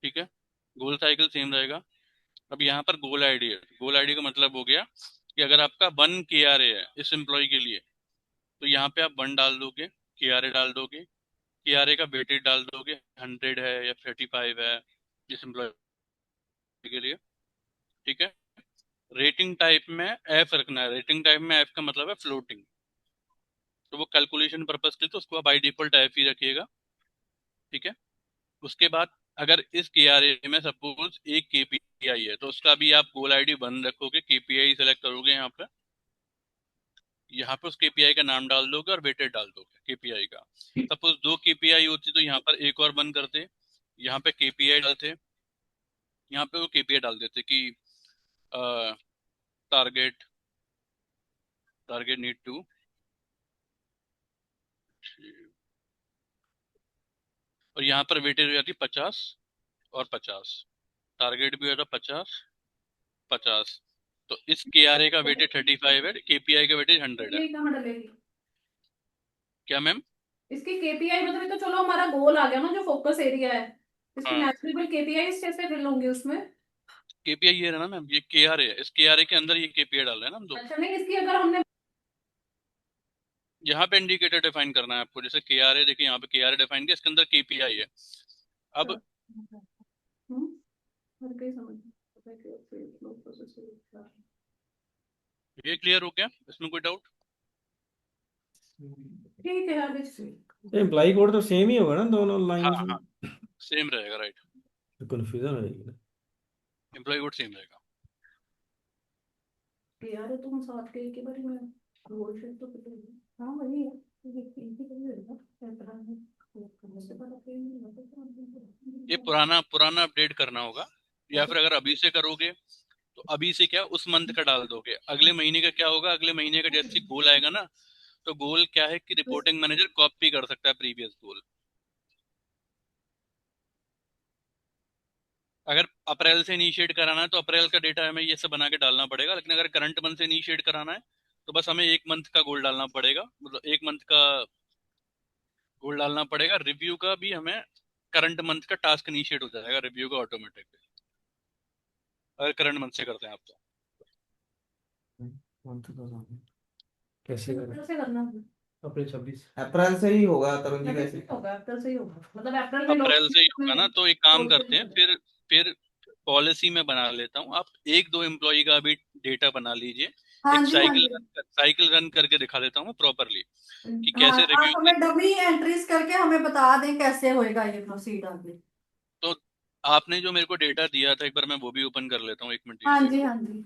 ठीक है, गोल साइकिल सेम रहेगा। अब यहाँ पर गोल आईडी है। गोल आईडी का मतलब हो गया कि अगर आपका 1 KRA है इस एम्प्लॉय के लिए, तो यहाँ पे आप 1 डाल दोगे, KRA डाल दोगे, KRA का वेटेज डाल दोगे, 100 है या 35 है इस एम्प्लॉय के लिए, ठीक है। रेटिंग टाइप में एफ रखना है। रेटिंग टाइप में एफ का मतलब है फ्लोटिंग, तो वो कैलकुलेशन पर्पज के लिए तो उसको बाई डिफॉल्ट एफ ही रखिएगा, ठीक है। उसके बाद अगर इस KRA में सपोज एक KPI है, तो उसका भी आप गोल आईडी 1 रखोगे, KPI सेलेक्ट करोगे यहाँ पे उस KPI का नाम डाल दोगे और वेटेड डाल दोगे KPI का। सपोज 2 KPI होती तो यहाँ पर एक और 1 करते, यहाँ पे KPI डालते, यहाँ पे वो KPI डाल देते कि टारगेट टारगेट नीड टू, और यहाँ पर वेटेज हो जाती 50 और 50, टारगेट भी होता 50-50। तो इस KRA का वेटेज 35 है, KPI का वेटेज 100 है। ये कहाँ डलेगी? क्या मैम? इसकी केपीआई मतलब ये तो चलो हमारा गोल आ गया ना, जो फोकस एरिया है। इसकी हाँ, मैथमेटिकल केपीआई कैसे फिल होंगे उसमें? KPI ये रहा ना मैम, ये KRA है, इस KRA के अंदर ये KPI डाल रहे हैं ना हम दो। अच्छा, नहीं इसकी अगर हमने यहाँ पे इंडिकेटर डिफाइन करना है आपको, जैसे KRA देखिए, यहाँ पे KRA डिफाइन किया, इसके अंदर KPI है। अब हम्म, हर कहीं समझ पता है कि फ्लो प्रोसेस ये क्लियर हो गया, इसमें कोई डाउट? ठीक है आगे एम्प्लाई कोड तो सेम ही होगा ना दोनों हाँ लाइन हाँ, में। सेम रहेगा, राइट। कंफ्यूजन हो जाएगी ना। एम्प्लॉय कोड सेम रहेगा। यार तुम साथ के बारे में रोल शेप तो पता है। हाँ वही है, ये इनकी कमी है ना, ऐसा है करने से पता नहीं लगता। ये पुराना पुराना अपडेट करना होगा, या फिर अगर अभी से करोगे तो अभी से क्या उस मंथ का डाल दोगे, अगले महीने का क्या होगा, अगले महीने का जैसे गोल आएगा ना, तो गोल क्या है कि रिपोर्टिंग मैनेजर कॉपी कर सकता है प्रीवियस गोल। अगर अप्रैल से इनिशिएट कराना है तो अप्रैल का डेटा हमें ये सब बना के डालना पड़ेगा, लेकिन अगर करंट मंथ से इनिशिएट कराना है तो बस हमें एक मंथ का गोल डालना पड़ेगा, मतलब एक मंथ का गोल डालना पड़ेगा। रिव्यू का भी हमें करंट मंथ का टास्क इनिशिएट हो जाएगा रिव्यू का ऑटोमेटिक, अगर करंट मंथ से करते हैं आप तो। कैसे करें? कैसे करना है? अप्रैल 26। अप्रैल से ही होगा तरुण जी अप्रैल वैसे। से होगा, अप्रैल से ही होगा, मतलब अप्रैल में अप्रैल से ही होगा ना, तो एक काम बोलते करते हैं, हैं। फिर पॉलिसी में बना लेता हूँ, आप एक दो एम्प्लॉय का भी डेटा बना लीजिए, हाँ एक जी, हाँ जी। साइकिल रन करके दिखा देता हूँ मैं प्रॉपरली कि हाँ, कैसे आप रिव्यू। हमें डमी एंट्रीज करके हमें बता दें कैसे होएगा ये प्रोसीड आगे। तो आपने जो मेरे को डेटा दिया था एक बार मैं वो भी ओपन कर लेता हूँ, एक मिनट हाँ दीजिए। जी, हाँ जी।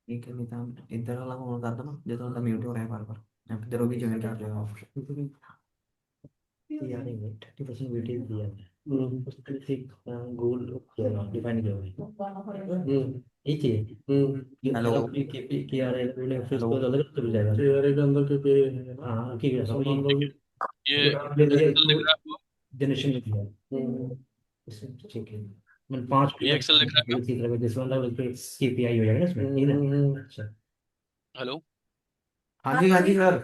ठीक है नितान, इधर वाला फोन कर दो ना, जो तो म्यूट हो रहा है बार बार, इधर भी ज्वाइन कर रहे हो आप। यार 30% वेटेज दिया है, उसके लिए एक गोल डिफाइन किया हुआ है। ठीक है। ये हेलो। अपनी के आर एल फिर हेलो। उसको अलग चल जाएगा। चेहरे के अंदर के पे है ना, हाँ ठीक है, तो मान लो कि ये आपने दिया एक्सेल दिख रहा है आपको? जनरेशन में दिया है। ठीक है, मैंने 5 ये एक्सेल दिख रहा है क्या? इसी तरह जिसमें अलग केपीआई हो जाएगा ना इसमें, ठीक है। अच्छा हेलो। हाँ जी, हाँ जी सर।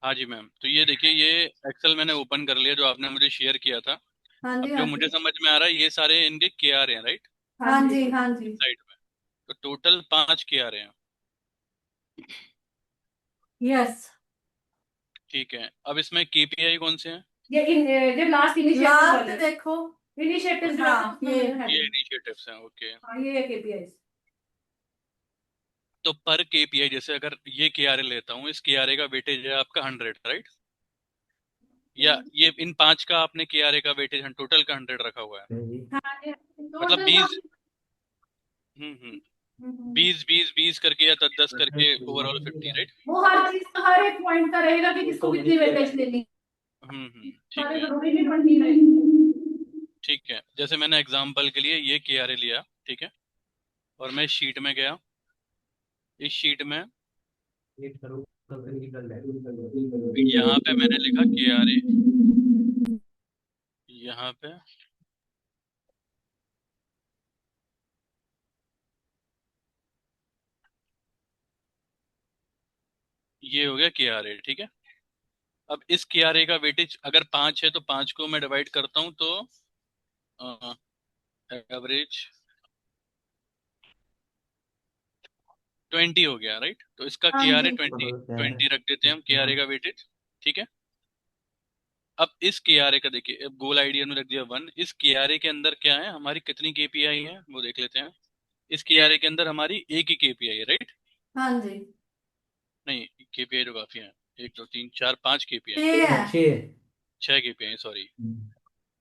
हाँ जी मैम, तो ये देखिए, ये एक्सेल मैंने ओपन कर लिया जो आपने मुझे शेयर किया था। हाँ अब जी, जो हाँ मुझे जी। समझ में आ रहा है ये सारे इनके के आ रहे हैं, राइट, हाँ जी, हाँ जी। साइड में। तो टोटल 5 के आ रहे हैं। यस। ठीक है, अब इसमें केपीआई कौन से हैं? ये लास्ट इनिशिएटिव लास्ट वाले देखो। इनिशिएटिव जो हाँ, है उसमें ये है। ये इनिशिएटिव्स हैं, ओके। हाँ, ये है केपीआई। तो पर केपीआई जैसे अगर ये केआरए लेता हूँ, इस केआरए का वेटेज है आपका 100, राइट? या ये इन 5 का आपने केआरए का वेटेज टोटल का 100 रखा हुआ है, हाँ, ये मतलब टोटल 20। हम्म 20 करके या 10 करके ओवरऑल 50, राइट? वो हर चीज का हर एक पॉइंट का रहेगा कि किसको कितनी वेटेज लेनी। ठीक सारे है। जरूरी नहीं पड़ती रहेगी। ठीक है, जैसे मैंने एग्जांपल के लिए ये केआरए लिया, ठीक है, और मैं शीट में गया, इस शीट में यहाँ पे मैंने लिखा केआरए, यहाँ पे ये हो गया केआरए, ठीक है। अब इस केआरए का वेटेज अगर 5 है तो 5 को मैं डिवाइड करता हूँ तो एवरेज 20 हो गया, राइट? तो इसका हाँ केआरए जी। 20 रख देते हैं हम केआरए का वेटेज, ठीक है। अब इस केआरए का देखिए, अब गोल आईडी ने रख दिया 1, इस केआरए के अंदर क्या है, हमारी कितनी केपीआई है वो देख लेते हैं। इस केआरए के अंदर हमारी एक ही केपीआई है, राइट? हाँ जी। नहीं, केपीआई तो काफी है, 1 2 3 4 5 केपीआई, 6 है। 6 केपीआई, सॉरी।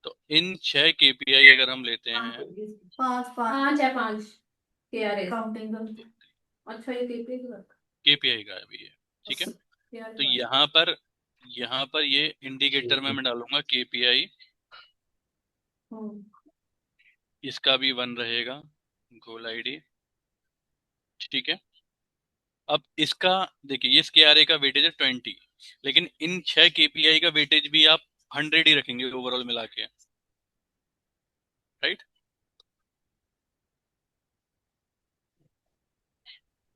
तो इन 6 केपीआई अगर हम लेते हैं, 5 5 5 है, 5 केआरए। काउंटिंग करके। अच्छा, ये केपीआई का केपीआई का अभी है, ठीक है। तो यहाँ पर ये इंडिकेटर में मैं डालूंगा केपीआई, इसका भी 1 रहेगा, गोल आईडी, ठीक है। अब इसका देखिए, इस केआरए का वेटेज है 20, लेकिन इन 6 केपीआई का वेटेज भी आप 100 ही रखेंगे ओवरऑल मिला के, राइट?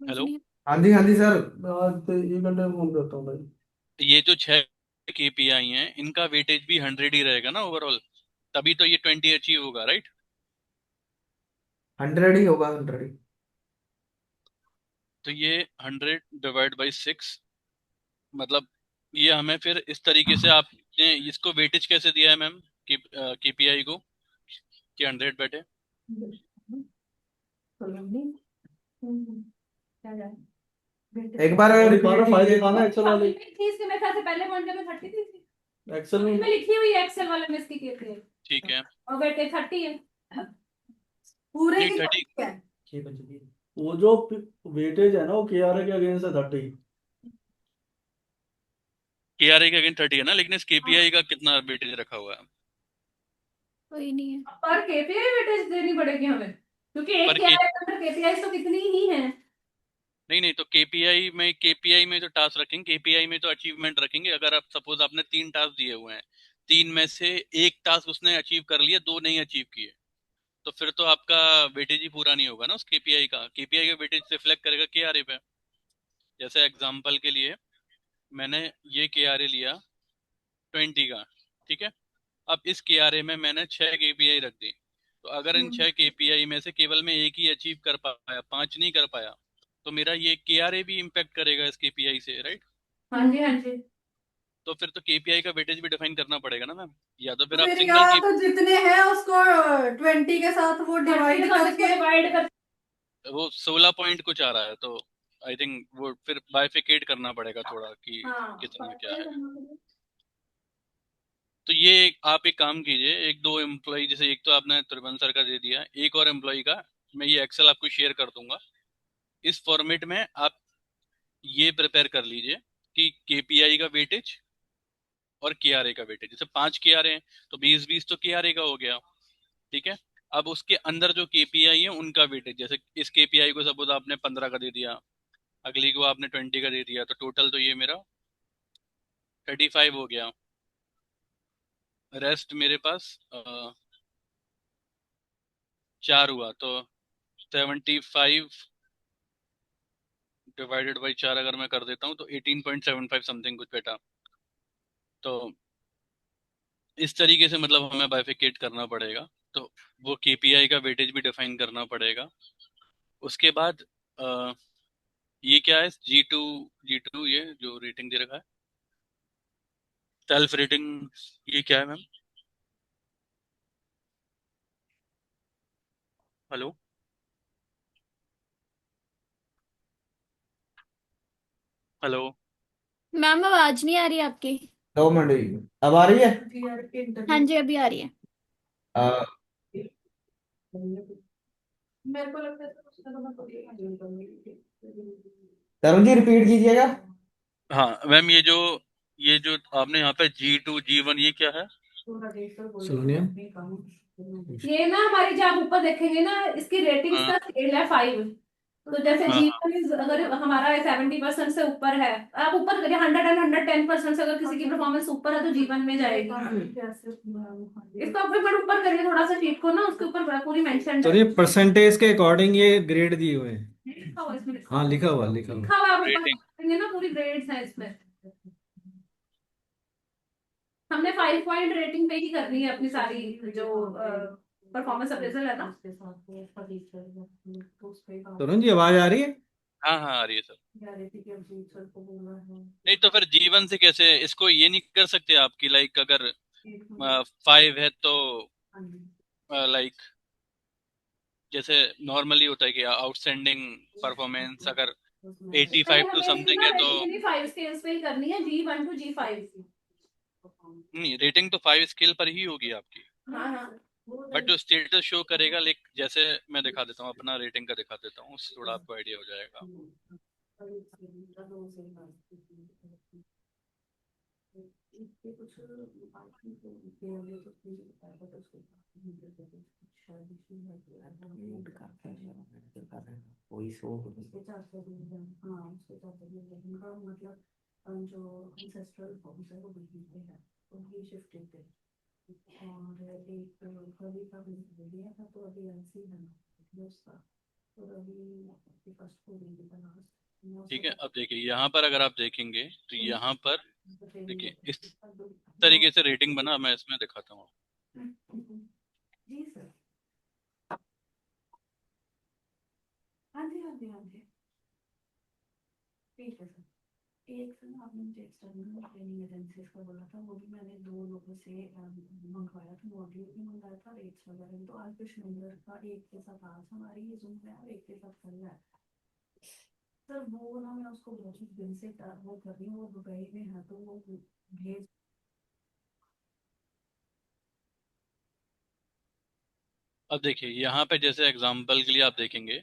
हेलो। हाँ जी, हाँ जी सर। मैं आज तो 1 घंटे में फोन करता हूँ भाई। ये जो 6 केपीआई हैं इनका वेटेज भी 100 ही रहेगा ना ओवरऑल, तभी तो ये 20 अचीव होगा, राइट? 100 ही होगा, 100 ही। तो ये 100 डिवाइड बाई 6, मतलब ये हमें फिर इस तरीके से आपने इसको वेटेज कैसे दिया है मैम केपीआई को कि 100 बैठे? एक बार दोबारा फाइल दिखाना एक्सेल वाली। थी इसके मेरे ख्याल से पहले पॉइंट में 30 थी, एक्सेल में इसमें लिखी हुई है एक्सेल वाले में इसकी केपीआई, ठीक है, और बेटे 30 है। पूरे नहीं की 30, 30 है। वो जो वेटेज है ना वो केआरए के अगेंस्ट है 30। KRA का अगेन 30 है ना, लेकिन इस KPI का कितना वेटेज रखा हुआ है? कोई नहीं है। पर केपीआई वेटेज देनी पड़ेगी हमें, क्योंकि एक पर क्या के है अंदर केपीआई तो कितनी ही है। नहीं नहीं, तो KPI में जो टास्क रखेंगे, KPI में तो अचीवमेंट रखेंगे। अगर आप सपोज आपने 3 टास्क दिए हुए हैं, 3 में से एक टास्क उसने अचीव कर लिया, 2 नहीं अचीव किए, तो फिर तो आपका वेटेज ही पूरा नहीं होगा ना उस KPI का। KPI का वेटेज रिफ्लेक्ट करेगा KRA पे। जैसे एग्जांपल के लिए मैंने ये KRA लिया 20 का, ठीक है। अब इस KRA में मैंने 6 KPI रख दी, तो अगर इन 6 KPI में से केवल मैं एक ही अचीव कर पाया, 5 नहीं कर पाया, तो मेरा ये KRA भी इम्पेक्ट करेगा इस KPI से, राइट? हाँ जी, हाँ जी। तो फिर तो KPI का वेटेज भी डिफाइन करना पड़ेगा ना मैम, या तो तो फिर आप फिर सिंगल यहाँ की तो जितने हैं उसको 20 के साथ वो डिवाइड करके डिवाइड कर। वो 16 पॉइंट कुछ आ रहा है, तो आई थिंक वो फिर बाइफिकेट करना पड़ेगा थोड़ा कि हाँ, कितना क्या है। तो ये आप एक काम कीजिए, एक दो एम्प्लॉय, जैसे एक तो आपने त्रिभुवन सर का दे दिया, एक और एम्प्लॉय का मैं ये एक्सेल आपको शेयर कर दूंगा। इस फॉर्मेट में आप ये प्रिपेयर कर लीजिए कि KPI का वेटेज और KRA का वेटेज। जैसे 5 KRA हैं तो 20-20 तो KRA का हो गया, ठीक है। अब उसके अंदर जो KPI है उनका वेटेज, जैसे इस KPI को सपोज आपने 15 का दे दिया, अगली को आपने 20 का दे दिया, तो टोटल तो ये मेरा 35 हो गया। रेस्ट मेरे पास 4 हुआ, तो 75 डिवाइडेड बाई 4 अगर मैं कर देता हूँ तो 18.75 समथिंग कुछ बेटा। तो इस तरीके से मतलब हमें बाइफिकेट करना पड़ेगा। तो वो KPI का वेटेज भी डिफाइन करना पड़ेगा। उसके बाद ये क्या है, G2 ये जो रेटिंग दे रखा है, सेल्फ रेटिंग, ये क्या है मैम? Hello, hello. मैम आवाज नहीं आ रही आपकी। 2 मिनट, अब आ रही है? हाँ जी, अभी आ रही है। अ, मेरे को लगता है तो उसका तो मैं तरुण जी रिपीट कीजिएगा। हाँ मैम, ये जो आपने यहाँ पे G2 G1 ये क्या है? सोनिया ये ना हमारी, जब आप ऊपर देखेंगे ना, इसकी रेटिंग्स हाँ का स्केल है 5। तो जैसे हाँ हाँ, जीवन अगर हमारा 70% से ऊपर है, आप ऊपर करिए 100 एंड 110% से, अगर किसी की परफॉर्मेंस ऊपर है तो जीवन में जाएगी। इसको आप फिर ऊपर करिए थोड़ा सा शीट को ना, उसके ऊपर पूरी मेंशन तो ये परसेंटेज के अकॉर्डिंग ये ग्रेड दिए हुए हैं। लिखा हुआ है इसमें, हाँ लिखा हुआ लिखा हुआ। लिखा हुआ है, आप ऊपर रेटिंग। करेंगे ना पूरी ग्रेड्स है इसमें। हमने 5 पॉइंट रेटिंग पे ही करनी है अपनी सारी जो परफॉर्मेंस अप्रेजल है ना। तरुण जी आवाज आ रही है? हाँ हाँ, आ रही है सर। नहीं तो फिर जीवन से कैसे, इसको ये नहीं कर सकते आपकी, लाइक अगर 5 है तो लाइक जैसे नॉर्मली होता है कि आउटस्टैंडिंग परफॉर्मेंस अगर 85 टू हमें इसकी समथिंग ना है तो रेटिंग 5 स्केल्स पे ही करनी है, G1 to G5। नहीं, रेटिंग तो 5 स्केल पर ही होगी आपकी, हाँ हाँ। बट जो स्टेटस शो करेगा, लाइक जैसे मैं दिखा देता हूँ, अपना रेटिंग का दिखा देता हूँ, उससे थोड़ा आपको आइडिया हो जाएगा। कोई शो ठीक है, अब देखिए यहाँ पर अगर आप देखेंगे तो यहाँ पर देखिए इस तरीके से रेटिंग बना, मैं इसमें दिखाता हूँ। जी सर। हाँ जी, हाँ जी, हाँ जी, ठीक है सर। एक सर आपने मुझे एक्सटर्नल ट्रेनिंग एजेंसीज का बोला था, वो भी मैंने 2 लोगों से मंगवाया था, मॉड्यूल भी मंगाया था, रेट्स वगैरह भी। तो आज कृष्णेंद्र का एक के साथ आज हमारी ये जूम है और एक के साथ कल है सर। वो ना मैं उसको बहुत दिन से वो कर रही हूँ, वो दुबई में है तो वो भेज। अब देखिए यहाँ पे जैसे एग्जाम्पल के लिए आप देखेंगे,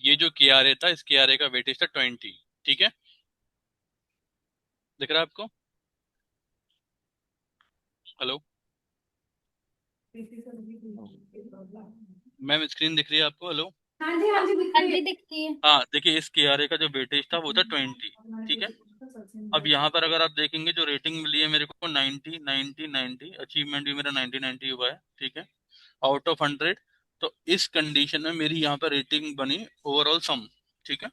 ये जो KRA था, इस KRA का वेटेज था 20, ठीक है, दिख रहा है आपको? हेलो मैम, स्क्रीन दिख रही है आपको? हेलो हाँ जी, हाँ जी, दिख हाँ रही जी है। दिखती है। हाँ, देखिए इस KRA का जो वेटेज था वो था 20, ठीक है। अब यहाँ पर अगर आप देखेंगे जो रेटिंग मिली है मेरे को 90 90 90, अचीवमेंट भी मेरा 90 90 हुआ है, ठीक है, आउट ऑफ 100। तो इस कंडीशन में मेरी यहाँ पर रेटिंग बनी ओवरऑल सम, ठीक है।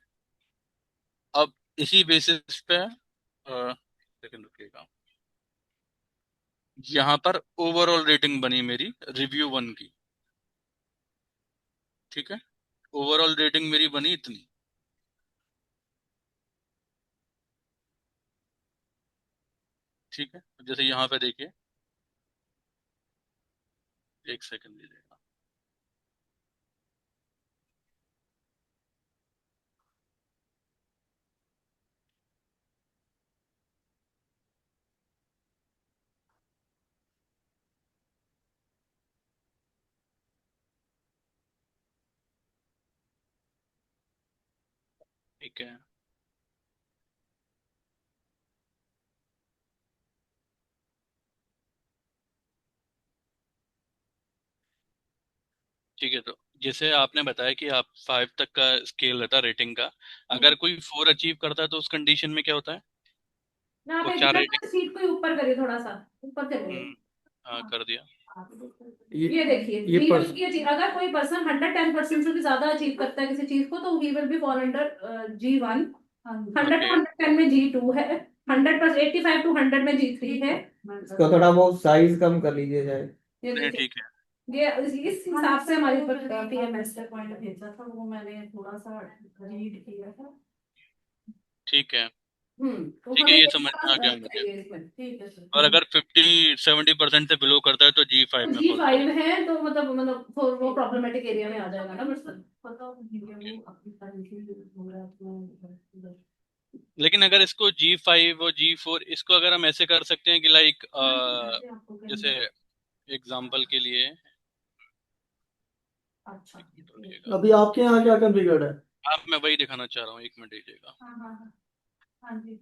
अब इसी बेसिस पे सेकंड रुकिएगा, यहाँ पर ओवरऑल रेटिंग बनी मेरी रिव्यू 1 की, ठीक है। ओवरऑल रेटिंग मेरी बनी इतनी, ठीक है। जैसे यहाँ पे देखिए, एक सेकंड दीजिएगा। ठीक है, ठीक है। तो जैसे आपने बताया कि आप 5 तक का स्केल रहता है रेटिंग का, अगर कोई 4 अचीव करता है तो उस कंडीशन में क्या होता है? ना वो आप क्या एकदम रेटिंग? सीट को ऊपर करिए, थोड़ा सा ऊपर करिए। हाँ, कर दिया। ये देखिए, ये he पर्स will- ये चीज अगर कोई पर्सन 110% से भी ज्यादा अचीव करता है किसी चीज को, तो he will be fall under G1। 100 to okay, 110 में G2 है, 100+85 टू 100 में G3 है। इसका थोड़ा बहुत साइज कम कर लीजिए जाए। ये नहीं देखिए, ठीक है, ये इस हिसाब से हमारी PMS मास्टर पॉइंट भेजा था, वो मैंने थोड़ा सा रीड किया था। ठीक है, तो ठीक है, हमें ये ये समझ में आ गया मुझे। चाहिए इसमें। ठीक है सर। और अगर 50-70% से बिलो करता है तो G5 में फॉल G5 करेगा। है तो मतलब वो प्रॉब्लमेटिक एरिया में आ जाएगा ना पर्सन। पता नहीं है वो अपनी करंटली हो रहा है तो लेकिन अगर इसको G5 और G4 इसको अगर हम ऐसे कर सकते हैं कि लाइक आपको जैसे एग्जाम्पल के लिए, अच्छा। एक मिनट रुकिएगा। अभी आपके यहाँ क्या कॉन्फ़िगर्ड है? आप, मैं वही दिखाना चाह रहा हूँ, एक मिनट दीजिएगा, हाँ हाँ हाँ हाँ जी।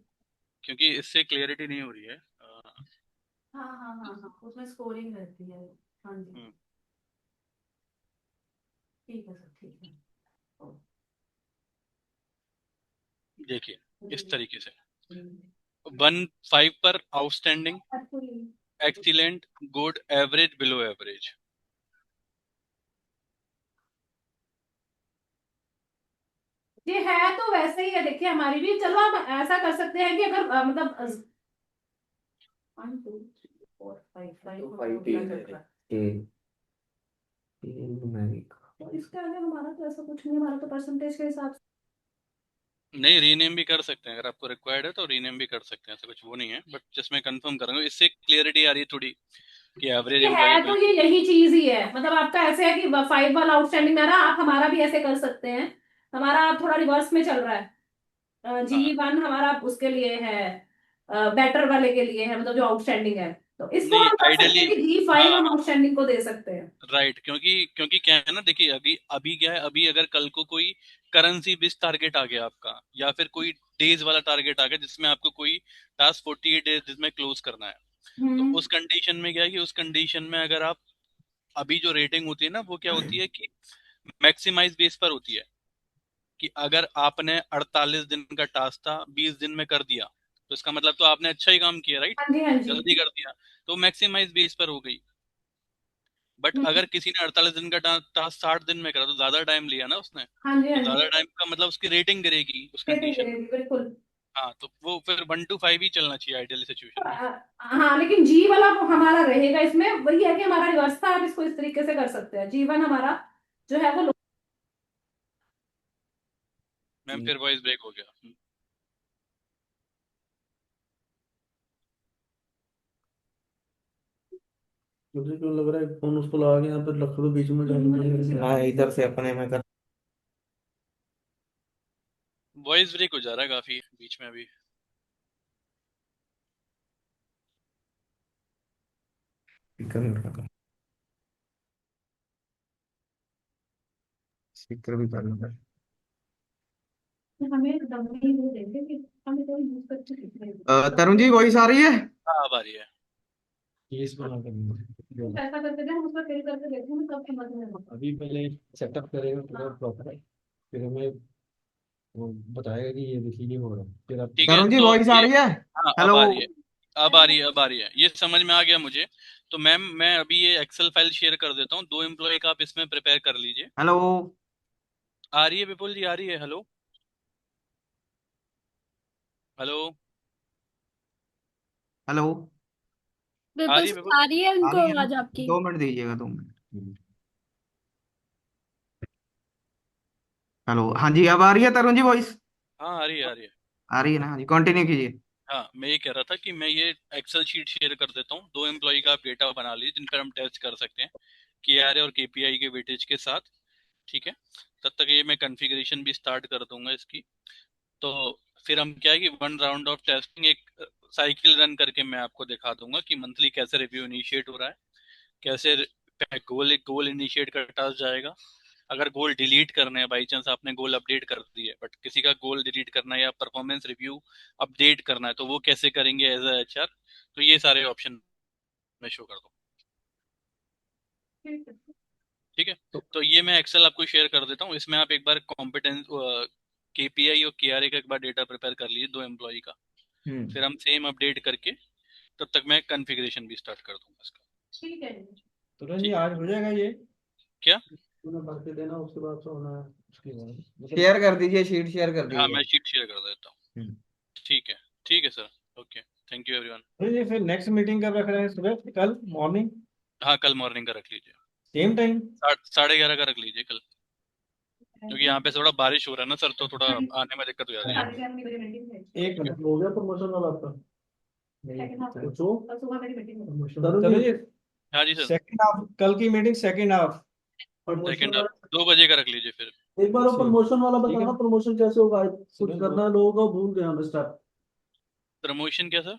क्योंकि इससे क्लियरिटी नहीं हो रही है। हाँ हाँ हाँ हाँ, उसमें स्कोरिंग रहती है। हाँ जी, हम्म, ठीक है सर, ठीक है। देखिए इस तरीके से 1-5 पर outstanding, excellent, good, average, below average. ये है तो वैसे ही है, देखिए हमारी भी। चलो हम ऐसा कर सकते हैं कि अगर मतलब 1 2 3 4 5 तो इसके आगे हमारा तो ऐसा कुछ नहीं, हमारा तो परसेंटेज के हिसाब से। नहीं, रीनेम भी कर सकते हैं, अगर आपको रिक्वायर्ड है तो रीनेम भी कर सकते हैं, ऐसा कुछ वो नहीं है, बट जिसमें कंफर्म करेंगे इससे क्लियरिटी आ रही है थोड़ी कि एवरेज ये एम्प्लॉय है बिल। तो ये यही चीज ही है, मतलब आपका ऐसे है कि 5 वाला आउटस्टैंडिंग में रहा, आप हमारा भी ऐसे कर सकते हैं। हमारा थोड़ा रिवर्स में चल रहा है। हाँ, G1 हमारा उसके लिए है, बेटर वाले के लिए है, मतलब जो आउटस्टैंडिंग है। तो इसको नहीं हम कर सकते आइडियली, हैं कि G5 हाँ हम आउटस्टैंडिंग को दे सकते हैं। राइट, क्योंकि क्योंकि क्या है ना, देखिए अभी अभी क्या है, अभी अगर कल को कोई करेंसी बेस्ड टारगेट आ गया आपका, या फिर कोई डेज वाला टारगेट आ गया जिसमें आपको कोई टास्क 48 डेज जिसमें क्लोज करना है, तो हम्म। उस कंडीशन में क्या है कि उस कंडीशन में अगर आप, अभी जो रेटिंग होती है ना वो क्या होती है कि मैक्सिमाइज बेस पर होती है, कि अगर आपने 48 दिन का टास्क था 20 दिन में कर दिया, तो इसका मतलब तो आपने अच्छा ही काम किया, राइट, हाँ जी, हाँ जी। जल्दी कर दिया, तो मैक्सिमाइज बेस पर हो गई। बट हम्म, अगर किसी ने 48 दिन का टास्क 60 दिन में करा तो ज्यादा टाइम लिया ना उसने, हाँ जी, तो हाँ जी। ज्यादा टाइम का मतलब उसकी रेटिंग गिरेगी उस रेटिंग कंडीशन में। गिरेगी, बिल्कुल। हाँ, तो वो फिर 1-5 ही चलना चाहिए आइडियल सिचुएशन में। हाँ, लेकिन G वाला वो हमारा रहेगा इसमें, वही है कि हमारा रिवर्स था, आप इसको इस तरीके से कर सकते हैं। G1 हमारा जो है वो मैम फिर वॉइस ब्रेक हो गया। मुझे क्यों लग रहा है फोन उसको लगा के यहाँ पे रख दो बीच में जाके। मैं इधर से अपने में कर वॉइस ब्रेक हो जा रहा है काफी बीच में अभी। स्पीकर भी कर लूंगा। हमें डमी वो देंगे कि हमें कोई यूज करके दिखाई दे। तरुण जी वॉइस आ रही है? हाँ, अब आ रही है। केस बना कर ऐसा करके दे, हम उसको फिल करके देखेंगे तब समझ में आएगा। अभी पहले सेटअप करेगा पूरा प्रॉपर, फिर हमें वो बताएगा कि ये देखिए ये हो रहा है, फिर आप ठीक है। तरुण जी तो वॉइस आ ये रही है? हाँ हेलो। अब आ रही है, ये समझ में आ गया मुझे। तो मैम मैं अभी ये एक्सेल फाइल शेयर कर देता हूँ, 2 एम्प्लॉय का आप इसमें प्रिपेयर कर लीजिए। हेलो। आ रही है विपुल जी, आ रही है? Hello hello, hello. आ बिल्कुल रही है विपुल आ जी? रही है आ उनको रही है ना? आवाज आपकी। 2 मिनट दीजिएगा, 2 मिनट। हेलो, हाँ जी, अब आ रही है तरुण जी वॉइस? हाँ आ रही है, आ रही है। आ रही है ना? हाँ जी, कंटिन्यू कीजिए। हाँ मैं ये कह रहा था कि मैं ये एक्सेल शीट शेयर कर देता हूँ, 2 एम्प्लॉय का आप डेटा बना लीजिए जिन पर हम टेस्ट कर सकते हैं KRA और KPI के वेटेज के साथ। ठीक है, तब तक ये मैं कॉन्फ़िगरेशन भी स्टार्ट कर दूंगा इसकी। तो फिर हम क्या है कि 1 राउंड ऑफ टेस्टिंग, एक साइकिल रन करके मैं आपको दिखा दूंगा कि मंथली कैसे रिव्यू इनिशिएट हो रहा है, कैसे गोल इनिशिएट का टास्क जाएगा। अगर गोल डिलीट करने हैं, बाई चांस आपने गोल अपडेट कर दिए बट किसी का गोल डिलीट करना है या परफॉर्मेंस रिव्यू अपडेट करना है, तो वो कैसे करेंगे एज अ HR। तो ये सारे ऑप्शन मैं शो कर दूँ। ठीक है। ठीक है, तो ये मैं एक्सेल आपको शेयर कर देता हूँ, इसमें आप एक बार कॉम्पिटेंस KPI और KRA का एक बार डेटा प्रिपेयर कर लीजिए 2 एम्प्लॉय का। फिर हम सेम अपडेट करके तब तक मैं कॉन्फ़िगरेशन भी स्टार्ट कर दूंगा इसका। ठीक है। तुरंत जी ठीक है, आज हो जाएगा ये? क्या? तूने भर के देना, उसके बाद से होना है। उसके बाद मतलब शेयर कर दीजिए, शीट शेयर कर हाँ दीजिएगा। मैं शीट शेयर कर देता हूँ। हम्म। ठीक है sir. Okay, thank you everyone. अरे ये फिर नेक्स्ट मीटिंग कब रख रहे हैं, सुबह कल मॉर्निंग हाँ कल मॉर्निंग का रख लीजिए, सेम टाइम? 11:30 का रख लीजिए कल, क्योंकि यहाँ पे थोड़ा बारिश हो रहा है ना सर, तो थोड़ा आने में दिक्कत हो जाती है। एक मिनट हो गया प्रमोशन वाला आपका? नहीं पूछो। सुबह मेरी मीटिंग है। चलो जी, हाँ जी सर, सेकंड हाफ कल की meeting, second half. Promotion second वाला 2 बजे का रख लीजिए फिर। एक बार वो ठीक प्रमोशन वाला ठीक है। बताना, प्रमोशन कैसे होगा? कुछ सुबह करना है लोगों का, भूल गया हम स्टार्ट। प्रमोशन क्या सर?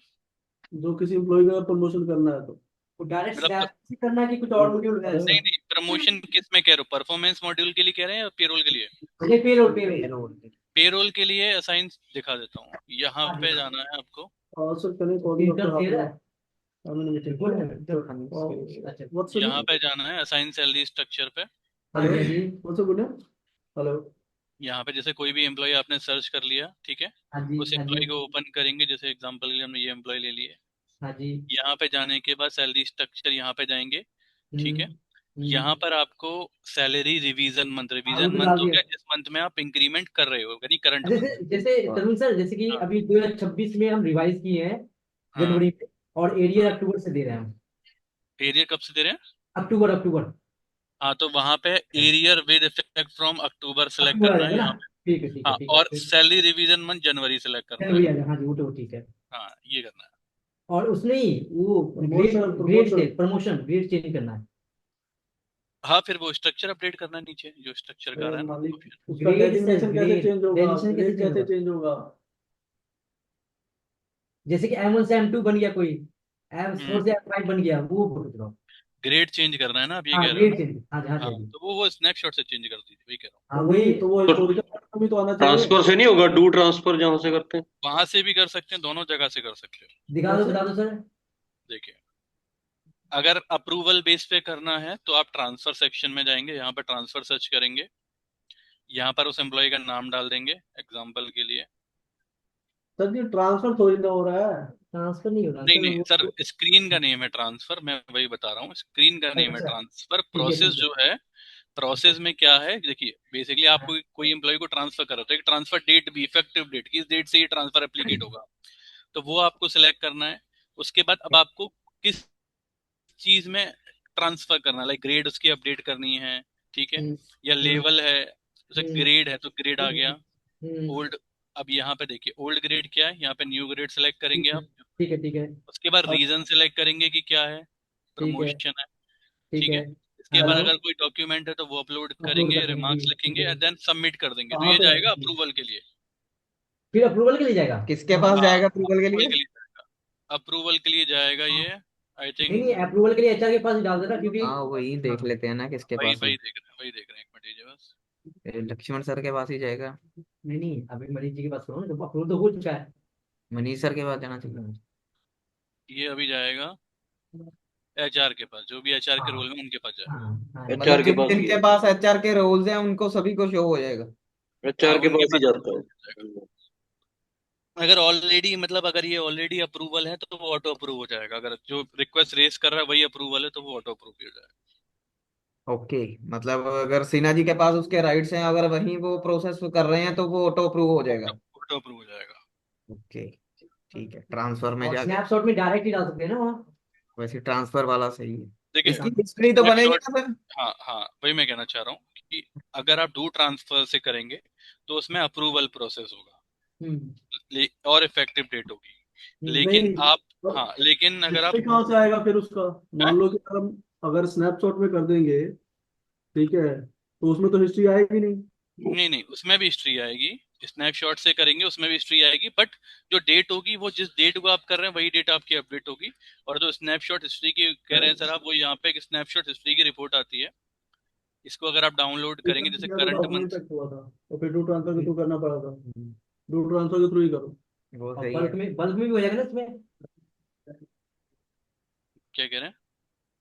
जो किसी एम्प्लॉय का प्रमोशन करना है तो डायरेक्ट मतलब स्लैब से करना है कि कुछ और मॉड्यूल है? नहीं नहीं, प्रमोशन किस में कह रहे हो, परफॉर्मेंस मॉड्यूल के लिए कह रहे हैं या पेरोल के लिए? ये पेरोल पेरोल पेरोल के लिए असाइन दिखा देता हूँ, यहाँ पे जाना है आपको। और सर करें कॉल इनकम दे रहा है। व्हाट्स यहाँ पे जाना है असाइन सैलरी स्ट्रक्चर पे। हाँ जी, हाँ जी, व्हाट्स गुड। हेलो। यहाँ पे जैसे कोई भी एम्प्लॉय आपने सर्च कर लिया, ठीक है, हाँ जी, उस हाँ जी, एम्प्लॉय को ओपन करेंगे, जैसे एग्जांपल के लिए हमने ये एम्प्लॉय ले लिए। हाँ जी। यहाँ पे जाने के बाद सैलरी स्ट्रक्चर यहाँ पे जाएंगे। ठीक है, यहाँ हम्म। पर आपको सैलरी रिवीजन मंथ, हाँ, वो रिवीजन तो मंथ डाल हो दिया। गया जिस मंथ में आप इंक्रीमेंट कर रहे हो, यानी करंट जैसे मंथ। जैसे तरुण सर, जैसे कि हाँ अभी 2026 में हम रिवाइज किए हैं हाँ जनवरी में, और एरियर हाँ। अक्टूबर से दे रहे हैं हम। एरियर कब से दे रहे हैं? अक्टूबर अक्टूबर हाँ तो वहां पे arrear with effect from October select October आ करना है जाएगा ना? यहाँ पे। ठीक है, ठीक है, हाँ, ठीक है, और फिर सैलरी रिवीजन मंथ जनवरी सेलेक्ट करना है। जनवरी आ जाएगा। हाँ जी, वो तो ठीक है। हाँ ये करना है। और उसमें ही वो ग्रेड ग्रेड से प्रमोशन ग्रेड चेंज करना है। हाँ फिर वो स्ट्रक्चर अपडेट करना है नीचे, जो स्ट्रक्चर का रहा है ना मालिक ऑप्शन। उसका ग्रेड से डेजिग्नेशन कैसे ग्रेड चेंज होगा? डेजिग्नेशन कैसे ग्रेड चेंज कैसे होगा? चेंज होगा? जैसे कि M1 से M2 बन गया कोई, M4 हम्म, से M5 बन गया, वो बोल रहा हूँ। ग्रेड चेंज करना है ना, आप ये हाँ, कह रहे हो ग्रेड ना? चेंज, हाँ जी, हाँ जी, हाँ हाँ जी। तो वो स्नैपशॉट से चेंज कर दीजिए, वही कह रहा हूँ। हाँ नहीं वही। तो वो हिस्टोरिकल भी तो आना चाहिए। ट्रांसफर से नहीं होगा, डू ट्रांसफर जहां से करते हैं। वहां से भी कर सकते हैं, दोनों जगह से कर सकते हो। दिखा दो, बता दो सर। देखिए, अगर अप्रूवल बेस पे करना है तो आप ट्रांसफर सेक्शन में जाएंगे, यहाँ पर ट्रांसफर सर्च करेंगे, यहाँ पर उस एम्प्लॉय का नाम डाल देंगे एग्जाम्पल के लिए। सर जी ट्रांसफर थोड़ी ना हो रहा है। ट्रांसफर नहीं हो रहा नहीं सर, नहीं वो सर, स्क्रीन का नेम है ट्रांसफर, मैं वही बता रहा हूँ, स्क्रीन का नेम है अच्छा, ट्रांसफर। ठीक है, प्रोसेस ठीक है, जो है, प्रोसेस में क्या है, देखिए बेसिकली आप कोई एम्प्लॉय को ट्रांसफर कर रहे हो तो एक ट्रांसफर डेट भी, इफेक्टिव डेट, किस डेट से ये ट्रांसफर एप्लीकेट होगा, तो वो आपको सिलेक्ट करना है। उसके बाद अब आपको किस चीज में ट्रांसफर करना है, लाइक ग्रेड उसकी अपडेट करनी है, ठीक है, हम्म, या हम्म, लेवल है, जैसे हम्म, ग्रेड है तो ग्रेड आ गया। हम्म, ओल्ड, अब यहाँ पे देखिए ओल्ड ग्रेड क्या है, यहाँ पे न्यू ग्रेड सेलेक्ट करेंगे ठीक है, आप। ठीक है, ठीक है, उसके बाद रीजन सेलेक्ट करेंगे कि क्या है, ठीक है, प्रमोशन है, ठीक ठीक है। है। इसके बाद हेलो, अगर कोई डॉक्यूमेंट है तो वो अपलोड अपलोड करेंगे, कर देंगे रिमार्क्स जी, ठीक लिखेंगे है। एंड देन सबमिट कर देंगे, तो कहाँ ये पे? जाएगा अप्रूवल के लिए। फिर अप्रूवल के लिए जाएगा? किसके पास हाँ जाएगा अप्रूवल के अप्रूवल लिए? के लिए जाएगा, अप्रूवल के लिए जाएगा ये, आई नहीं नहीं, थिंक। अप्रूवल के लिए HR के पास ही डाल देना, क्योंकि हाँ वही हाँ, देख लेते हैं ना किसके वही पास है। वही देख रहे हैं, वही देख रहे हैं, एक मिनट दीजिए बस। लक्ष्मण सर के पास ही जाएगा। नहीं नहीं, अभी मनीष जी के पास करो ना, अप्रूवल तो हो चुका है। मनीष सर के पास जाना चाहिए। ये अभी जाएगा HR के पास, जो भी HR के रोल में उनके पास जाए। हाँ हाँ मतलब HR के पास जिनके ही पास HR के रोल्स हैं उनको सभी को शो हो जाएगा। HR हाँ, के उनके पास ही पास जाता जाएगा। है। अगर ऑलरेडी मतलब अगर ये ऑलरेडी अप्रूवल है तो वो ऑटो अप्रूव हो जाएगा, अगर जो रिक्वेस्ट रेस कर रहा है वही अप्रूवल है तो वो ऑटो अप्रूव हो जाएगा। ओके, मतलब अगर सिन्हा जी के पास उसके राइट्स हैं, अगर वहीं वो प्रोसेस कर रहे हैं तो वो ऑटो अप्रूव हो जाएगा। ऑटो अप्रूव हो जाएगा। ओके, ठीक है। ट्रांसफर में और जाके स्नैपशॉट में डायरेक्ट ही डाल सकते हैं ना वहाँ। वैसे ट्रांसफर वाला सही है। देखिए इसकी हिस्ट्री तो बनेगी स्नैपशॉट, ना फिर? हाँ हाँ वही मैं कहना चाह रहा हूँ कि अगर आप डू ट्रांसफर से करेंगे तो उसमें अप्रूवल प्रोसेस होगा हम्म और इफेक्टिव डेट होगी, लेकिन नहीं, आप, हाँ लेकिन अगर आप हिस्ट्री कहाँ से आएगा फिर उसका? हैं? मान लो कि अगर स्नैपशॉट में कर देंगे, ठीक है, तो उसमें तो हिस्ट्री आएगी नहीं। नहीं नहीं, उसमें भी हिस्ट्री आएगी। स्नैपशॉट से करेंगे उसमें भी हिस्ट्री आएगी, बट जो डेट होगी वो जिस डेट को आप कर रहे हैं वही डेट आपकी अपडेट होगी। और जो स्नैपशॉट हिस्ट्री की कह रहे हैं सर आप, वो यहाँ पे एक स्नैपशॉट हिस्ट्री की रिपोर्ट आती है। इसको अगर आप डाउनलोड करेंगे जैसे किया तो करंट डॉक्यूमेंट मंथ। तक हुआ था, और फिर डू ट्रांसफर के थ्रू करना पड़ा था। डू ट्रांसफर के थ्रू ही करो। वो और सही है। बल्क में भी हो जाएगा ना इसमें। क्या कह रहे हैं?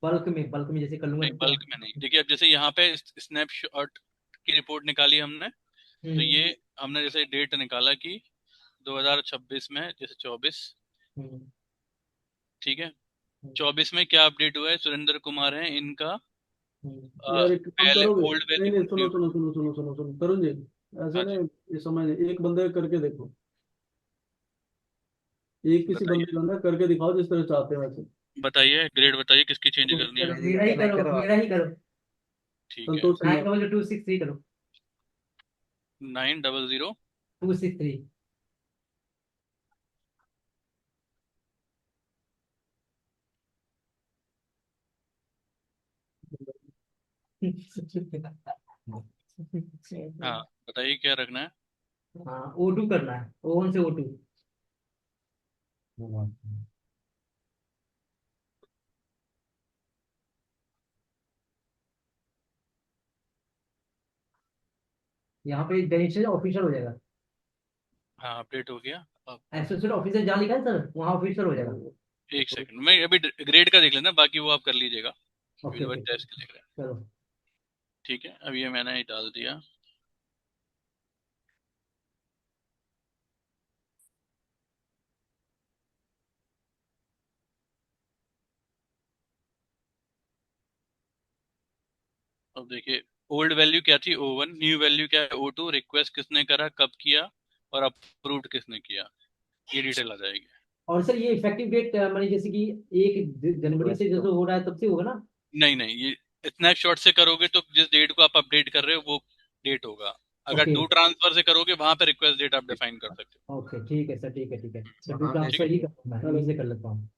बल्क में जैसे कर लूंगा नहीं तो क्या। बल्क में नहीं, देखिए अब जैसे यहाँ पे स्नैपशॉट की रिपोर्ट निकाली हमने, तो हम्म ये हमने जैसे डेट निकाला कि 2026 में जैसे 24, हम्म ठीक है, हम्म 24 में क्या अपडेट हुआ है, सुरेंद्र कुमार है इनका हम्म यार एक काम पहले करोगे? ओल्ड नहीं वैल्यू नहीं, सुनो न्यू। सुनो सुनो सुनो सुनो सुनो तरुण जी, ऐसे हाँ ना, जी, ये समझ नहीं, एक बंदे का करके देखो। एक किसी बताइए बंदे का ना करके दिखाओ जिस तरह चाहते हो वैसे। बताइए ग्रेड बताइए किसकी चेंज तो करनी है। चलो मेरा ही करो, मेरा ही करो। ठीक है, संतोष सिन्हा। 900-263 करो। 900। 263। हाँ बताइए क्या रखना है। हाँ O2 करना है, O1 से O2। यहाँ पे डेनिशन ऑफिशियल हो जाएगा। हाँ अपडेट हो गया अब। एसोसिएट ऑफिसर जहाँ लिखा है सर वहाँ ऑफिसर हो जाएगा। एक सेकंड मैं अभी ग्रेड का देख लेना, बाकी वो आप कर लीजिएगा। ओके ओके टेस्ट के लिए चलो। ठीक है, अब ये मैंने डाल दिया। अब देखिए ओल्ड वैल्यू क्या थी O1, न्यू वैल्यू क्या है O2, रिक्वेस्ट किसने करा कब किया और अप्रूव्ड किसने किया, ये डिटेल आ जाएगी। और सर ये इफेक्टिव डेट मानी जैसे कि 1 जनवरी से जो हो रहा है तब से होगा ना। नहीं नहीं, ये स्नैपशॉट से करोगे तो जिस डेट को आप अपडेट कर रहे हो वो डेट होगा। अगर ओके डू ट्रांसफर से करोगे वहां पे रिक्वेस्ट डेट आप डिफाइन कर सकते ओके ठीक है सर, ठीक है ठीक है, सर डू हाँ हो, ठीक ट्रांसफर है। ही करना है, इसे कर लेता हूँ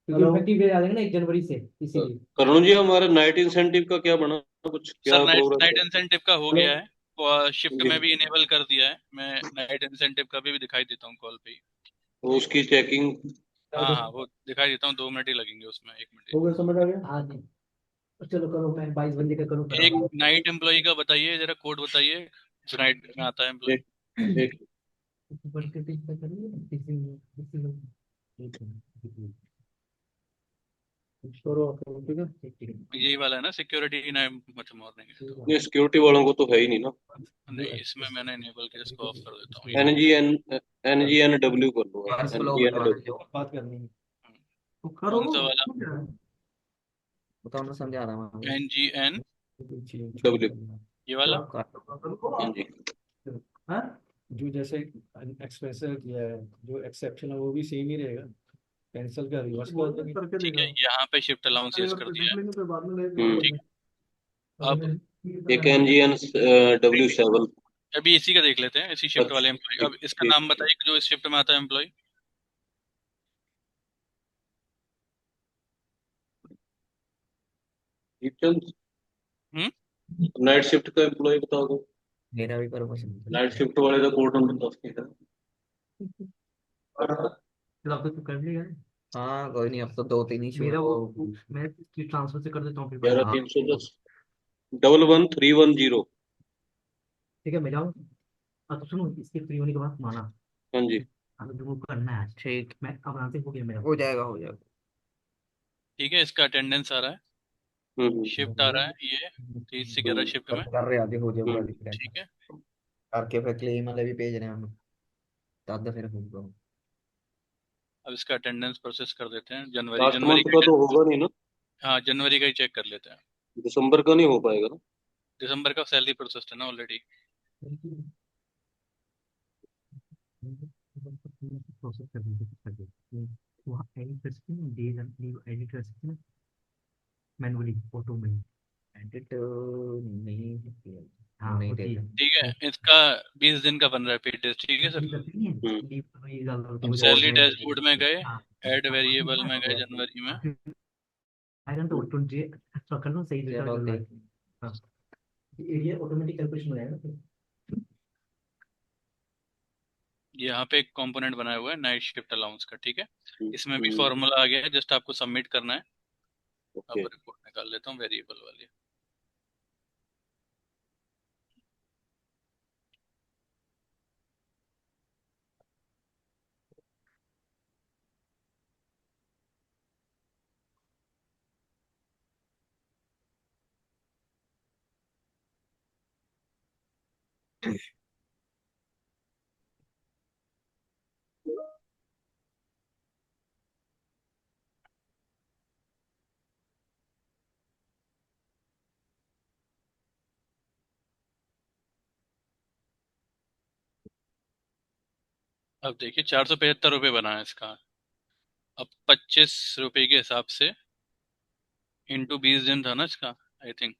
क्योंकि हेलो। इफेक्टिव डेट आ जाएगा ना 1 जनवरी से, इसीलिए। करुण जी, हमारा नाइट इंसेंटिव का क्या बना, कुछ सर क्या नाइट प्रोग्रेस नाइट है? इंसेंटिव का हो हेलो। गया है, शिफ्ट जी, में भी इनेबल कर दिया है, मैं नाइट इंसेंटिव का भी दिखाई देता हूँ कॉल पे ही। तो उसकी चेकिंग। हाँ हाँ वो दिखाई देता हूँ, 2 मिनट ही लगेंगे उसमें, 1 मिनट हो गया, समझ आ गया? हाँ जी, चलो करो, मैं 22 बजे का करूँ एक कराओ। नाइट एम्प्लॉय का बताइए जरा, कोड बताइए जो नाइट में आता है एम्प्लॉय। एक एक करो आप, ठीक है। यही वाला है ना, सिक्योरिटी नाइट मॉर्निंग है तो। ये सिक्योरिटी वालों को तो है ही नहीं ना। नहीं इसमें मैंने इनेबल किया, इसको ऑफ कर देता हूँ एन ये। जी एन NGNW कर लो, work N flow G N बताना डब्ल्यू जो बात करनी है। तो करो। कौन सा वाला? बताओ, मैं समझा रहा हूँ। NGN W. ये वाला। हाँ जी। हाँ? जो जैसे एक्सप्रेस किया है, जो एक्सेप्शन है वो भी सेम ही रहेगा, कैंसिल का रिवर्स कर देंगे। करके ठीक है, देखो। यहाँ पे शिफ्ट अलाउंस यूज कर दिया देख है। लेंगे फिर बाद में हम्म। ठीक है, अब एक NGNW7। अभी इसी का देख लेते हैं, इसी शिफ्ट वाले एम्प्लॉय। अब इसका ठीक। नाम बताइए जो इस शिफ्ट में आता है एम्प्लॉय। हम्म नाइट शिफ्ट का एम्प्लॉय बता दो। मेरा भी करो पसंद। नाइट शिफ्ट वाले का कोड नंबर 10 के है। फिर आपको तो कर लिया है। हाँ कोई नहीं, अब तो 2-3 ही मेरा वो शुरू। मैं ट्रांसफर से कर देता हूँ फिर ग्यारह पहले। तीन सौ दस 11310। ठीक है मैं जाऊँ। तो सुनो, इसके फ्री होने के बाद माना हाँ जी। अगर रिमूव करना है, ठीक, मैं अब आराम से हो गया मेरा। हो जाएगा हो जाएगा। ठीक है, इसका अटेंडेंस आ रहा है, शिफ्ट आ रहा है, ये 30 से 11 शिफ्ट में। कर रहे आगे हो जाऊगा ठीक है, करके फिर क्लेम वाले भी भेज रहे हैं हम तद फिर होगा। अब इसका अटेंडेंस प्रोसेस कर देते हैं। जनवरी लास्ट जनवरी मंथ का तो होगा नहीं ना, हाँ, जनवरी का ही चेक कर लेते हैं। दिसंबर का नहीं हो पाएगा ना। दिसंबर का सैलरी प्रोसेस है ना ऑलरेडी। प्रोसेस कर देंगे वहाँ एडिट कर सकते हैं डेज लीव एडिट कर सकते हैं मैनुअली फोटो में एडिट नहीं होती है। हाँ नहीं होती है ठीक है, इसका 20 दिन का बन रहा है पेड डेज। ठीक है सर, लीव तो ये ज्यादा होती है मुझे सैलरी और डैशबोर्ड में गए, हाँ ऐड वेरिएबल में गए जनवरी में। आयरन तो 20 पकड़ लो सही जगह चल रहा है। हाँ ये ऑटोमेटिक कैलकुलेशन हो जाएगा ना। यहाँ पे एक कंपोनेंट बनाया हुआ है नाइट शिफ्ट अलाउंस का। ठीक है, इसमें भी हम्म, फॉर्मूला आ गया है, जस्ट आपको सबमिट करना है। ओके। अब रिपोर्ट निकाल लेता हूँ वेरिएबल वाली। अब देखिए 475 रुपये बना है इसका। अब 25 रुपये के हिसाब से इंटू 20 दिन था ना इसका, आई थिंक।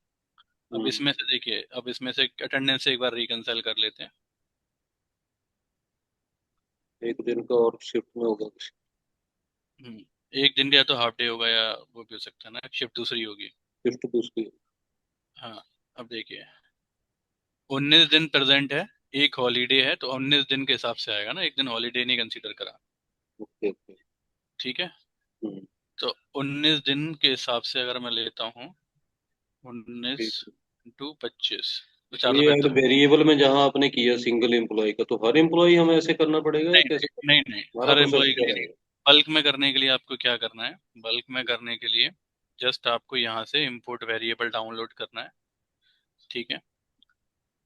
अब इसमें से देखिए, अब इसमें से अटेंडेंस से एक बार रिकंसाइल कर लेते हैं। एक दिन का और शिफ्ट में होगा कुछ। एक दिन का या तो हाफ डे होगा, या वो भी हो सकता है ना, शिफ्ट दूसरी होगी। शिफ्ट दूसरी। हाँ, अब देखिए 19 दिन प्रेजेंट है, एक हॉलीडे है, तो 19 दिन के हिसाब से आएगा ना, एक दिन हॉलीडे नहीं कंसीडर करा। Okay okay. ठीक है, हम्म, तो 19 दिन के हिसाब से अगर मैं लेता हूँ 19 ठीक है। इंटू 25, तो चार ये सौ ऐड पचहत्तर वेरिएबल में जहाँ आपने किया सिंगल एम्प्लॉय का, तो हर एम्प्लॉय हमें ऐसे करना पड़ेगा या नहीं कैसे? नहीं नहीं, हमारा हर प्रोसेस एम्प्लॉय के क्या लिए नहीं। रहेगा? बल्क में करने के लिए आपको क्या करना है, बल्क में करने के लिए जस्ट आपको यहाँ से इंपोर्ट वेरिएबल डाउनलोड करना है। ठीक है,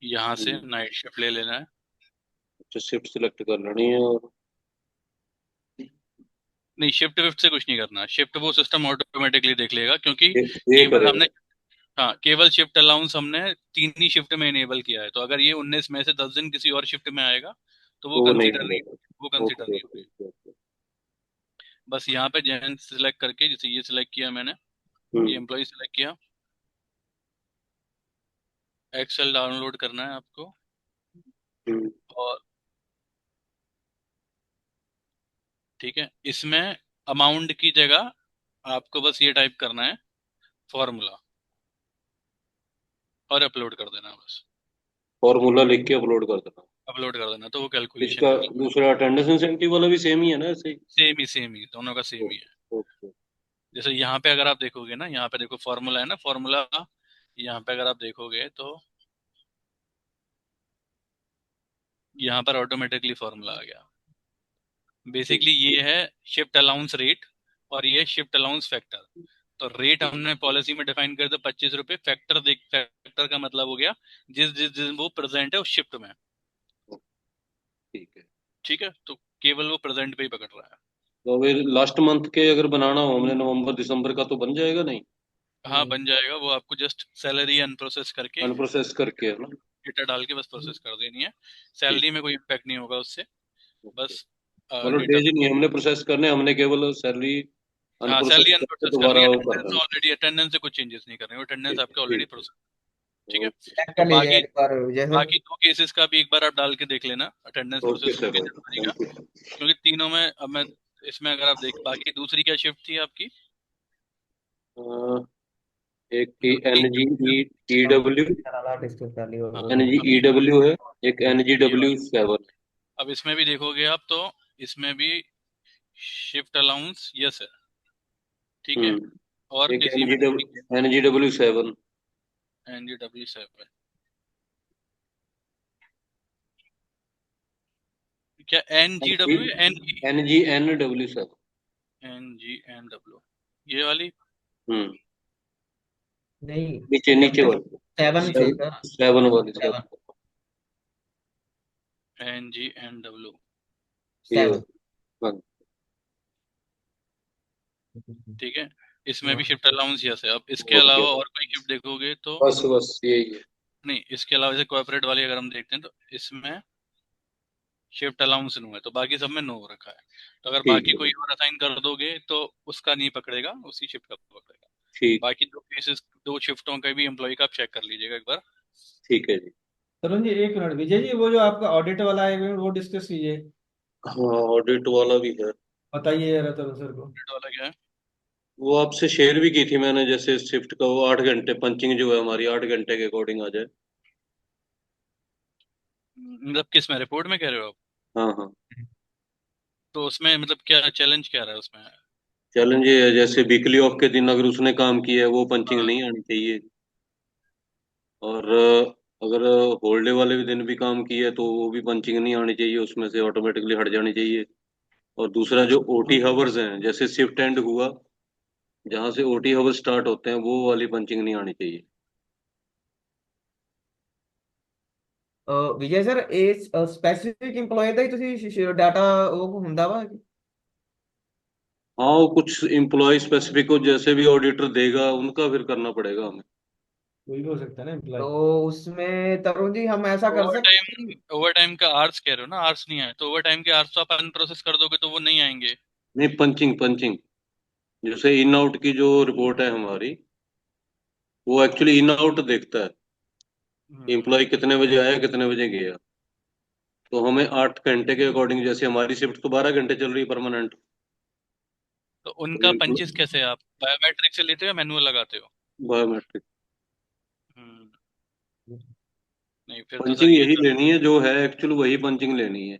यहाँ से हम्म, नाइट शिफ्ट ले लेना है। अच्छा शिफ्ट सिलेक्ट कर लेनी है और नहीं, शिफ्ट विफ्ट से कुछ नहीं करना, शिफ्ट वो सिस्टम ऑटोमेटिकली देख लेगा, क्योंकि ये केवल हमने, करेगा। हाँ, केवल शिफ्ट अलाउंस हमने 3 ही शिफ्ट में इनेबल किया है। तो अगर ये 19 में से 10 दिन किसी और शिफ्ट में आएगा तो वो तो वो नहीं कंसीडर नहीं, मिलेगा। वो कंसीडर ओके नहीं ओके होगी। Okay okay. बस यहाँ पे जैन सिलेक्ट करके, जैसे ये सिलेक्ट किया मैंने, ये हम्म एम्प्लॉय सिलेक्ट किया, एक्सेल डाउनलोड करना है आपको। हम्म, और ठीक है, इसमें अमाउंट की जगह आपको बस ये टाइप करना है फॉर्मूला, और अपलोड कर देना है बस। फॉर्मूला लिख के अपलोड कर देना। अपलोड कर देना तो वो कैलकुलेशन इसका कर लेगा। दूसरा अटेंडेंस इंसेंटिव वाला भी सेम ही है ना ऐसे ही? सेम ही दोनों का सेम ही है। Okay okay. जैसे यहाँ पे अगर आप देखोगे ना, यहाँ पे देखो फॉर्मूला है ना, फॉर्मूला यहाँ पे अगर आप देखोगे तो यहाँ पर ऑटोमेटिकली फॉर्मूला आ गया। बेसिकली ये है शिफ्ट अलाउंस रेट, और ये शिफ्ट अलाउंस फैक्टर। तो रेट हमने पॉलिसी में डिफाइन कर दिया 25 रुपये, फैक्टर देख, फैक्टर का मतलब हो गया जिस जिस दिन वो प्रेजेंट है उस शिफ्ट में। ठीक है। ठीक है, तो केवल वो प्रेजेंट पे ही पकड़ रहा है। तो फिर लास्ट मंथ के अगर बनाना हो हमने नवंबर दिसंबर का, तो बन जाएगा नहीं? हाँ, बन जाएगा। वो आपको जस्ट सैलरी अनप्रोसेस करके, अनप्रोसेस करके है ना? डेटा डाल के बस प्रोसेस कर देनी है। ठीक। सैलरी में कोई इम्पैक्ट नहीं होगा उससे, ओके। बस मतलब डेटा। डेज नहीं हमने प्रोसेस करने, हमने केवल सैलरी हाँ, सैलरी अनप्रोसेस करके अनप्रोसेस दोबारा करनी है, वो कर अटेंडेंस देना। ऑलरेडी, अटेंडेंस से कुछ चेंजेस नहीं करने, अटेंडेंस ठीक है आपके ऑलरेडी ठीक है। प्रोसेस। ठीक है, चेक तो कर लीजिए बाकी एक बार जैसे बाकी 2 केसेस का भी एक बार आप डाल के देख लेना, अटेंडेंस ओके प्रोसेस हो सर, गया जनवरी का। Thank you. क्योंकि तीनों में अब मैं, इसमें अगर आप देख, बाकी दूसरी क्या शिफ्ट थी आपकी? एक की एन दूसरी, जी ई डब्ल्यू, डिस्कस कर लियो हाँ, एन जी अब ई डब्ल्यू है, एक एन जी ये डब्ल्यू वाली, 7। अब इसमें भी देखोगे आप तो इसमें भी शिफ्ट अलाउंस यस है। ठीक है, और एक किसी में नहीं है। N G W 7। NG-W7 क्या? NGW या N G N W 7। NGNW, ये वाली? हम्म। नहीं, नीचे नीचे वाली 7 थे सर, 7 वाली 7 NGNW। ये 7। हाँ। ठीक है, इसमें भी शिफ्ट अलाउंस यस है। अब इसके और क्या, अलावा और कोई शिफ्ट देखोगे तो बस बस यही है। नहीं, इसके अलावा जैसे कॉर्पोरेट वाली अगर हम देखते हैं तो इसमें शिफ्ट अलाउंस नो है, तो बाकी सब में नो हो रखा है। तो अगर ठीक बाकी है, कोई और असाइन कर दोगे तो उसका नहीं पकड़ेगा, उसी शिफ्ट का पकड़ेगा। ठीक बाकी दो केसेस, दो शिफ्टों का भी एम्प्लॉय का आप चेक कर लीजिएगा एक बार। ठीक है जी। तरुण जी एक मिनट, विजय जी वो जो आपका ऑडिट वाला है वो डिस्कस कीजिए, हाँ, ऑडिट वाला भी है। बताइए जरा तरुण सर को। Credit वाला क्या है? वो आपसे शेयर भी की थी मैंने, जैसे शिफ्ट का वो 8 घंटे पंचिंग जो है हमारी 8 घंटे के अकॉर्डिंग आ जाए। मतलब किस में, रिपोर्ट में कह रहे हो आप? हाँ हाँ। तो उसमें मतलब क्या चैलेंज क्या रहा है उसमें? चैलेंज ये है, जैसे वीकली ऑफ के दिन अगर उसने काम किया है वो पंचिंग हाँ, नहीं आनी चाहिए, और अगर हॉलीडे वाले भी दिन भी काम किया है तो वो भी पंचिंग नहीं आनी चाहिए, उसमें से ऑटोमेटिकली हट जानी चाहिए। और दूसरा जो ओटी हावर्स हैं, जैसे शिफ्ट एंड हुआ, जहाँ से ओटी हावर्स स्टार्ट होते हैं वो वाली पंचिंग नहीं आनी चाहिए। ਵਿਜੇ ਸਰ ਇਹ ਸਪੈਸੀਫਿਕ EMPLOYE ਦਾ ਹੀ ਤੁਸੀਂ ਡਾਟਾ ਉਹ ਹੁੰਦਾ ਵਾ? हाँ, वो कुछ एम्प्लॉय स्पेसिफिक को जैसे भी ऑडिटर देगा उनका फिर करना पड़ेगा हमें। कोई भी हो सकता है ना तो एम्प्लॉय। उसमें तरुण जी हम ऐसा कर ओवर सकते हैं टाइम, ओवर टाइम का आर्स कह रहे हो ना? आर्स नहीं आए तो ओवर टाइम के आर्स तो आप अनप्रोसेस कर दोगे तो वो नहीं आएंगे। नहीं, पंचिंग पंचिंग, जैसे इन आउट की जो रिपोर्ट है हमारी, वो एक्चुअली इन आउट देखता है, हम्म, एम्प्लॉय कितने बजे आया कितने बजे गया। तो हमें 8 घंटे के अकॉर्डिंग, जैसे हमारी शिफ्ट तो 12 घंटे चल रही है परमानेंट। तो तो उनका पंचेस कैसे आप बायोमेट्रिक से लेते हो या मैनुअल लगाते हो? बायोमेट्रिक हम्म, नहीं फिर तो सर पंचिंग ये यही तो लेनी है जो है, एक्चुअल वही पंचिंग लेनी है,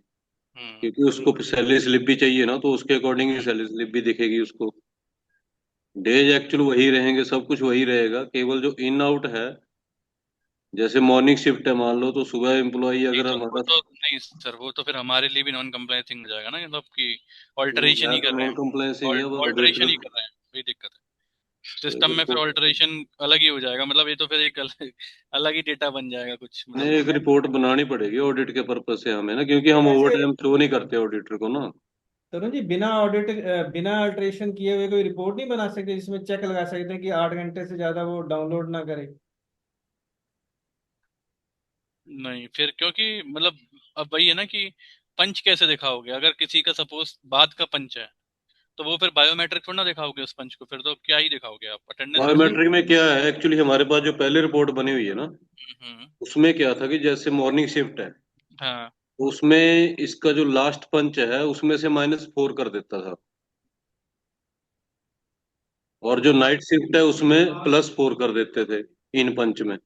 हम्म, क्योंकि उसको सैलरी स्लिप भी चाहिए ना, तो उसके अकॉर्डिंग ही सैलरी स्लिप भी दिखेगी उसको। डेज एक्चुअल वही रहेंगे, सब कुछ वही रहेगा, केवल जो इन आउट है, जैसे मॉर्निंग शिफ्ट है मान लो, तो सुबह एम्प्लॉई नहीं अगर तो वो हमारा, तो नहीं सर, वो तो फिर हमारे लिए भी नॉन कंप्लायंसिंग हो जाएगा ना, मतलब कि ऑल्टरेशन या ही तो कर रहे नॉन कंप्लायंसिंग हैं, है, बस ऑल्टरेशन ही ऑडिटर। कर रहे हैं, वही दिक्कत है। सिस्टम में फिर रिपोर्ट, ऑल्टरेशन अलग ही हो जाएगा, मतलब ये तो फिर एक अलग, अलग ही डेटा बन जाएगा कुछ, नहीं, मतलब एक रिपोर्ट बनानी पड़ेगी ऑडिट के पर्पज से हमें ना, क्योंकि हम ओवर वैसे टाइम शो नहीं करते ऑडिटर को ना। तरुण जी बिना ऑडिट बिना अल्ट्रेशन किए हुए कोई रिपोर्ट नहीं बना सकते जिसमें चेक लगा सकते हैं कि 8 घंटे से ज्यादा वो डाउनलोड ना करे? नहीं फिर, क्योंकि मतलब अब वही है ना कि पंच कैसे दिखाओगे अगर किसी का सपोज बाद का पंच है, तो वो फिर बायोमेट्रिक थोड़ा ना दिखाओगे उस पंच को, फिर तो क्या ही दिखाओगे आप, अटेंडेंस तरुण जी बायोमेट्रिक में क्या है एक्चुअली, हमारे पास जो पहले रिपोर्ट बनी हुई है ना, हम्म, उसमें क्या था कि जैसे मॉर्निंग शिफ्ट है, हाँ तो उसमें इसका जो लास्ट पंच है उसमें से -4 कर देता था, और जो तो नाइट शिफ्ट है उसमें +4 कर देते थे इन पंच में।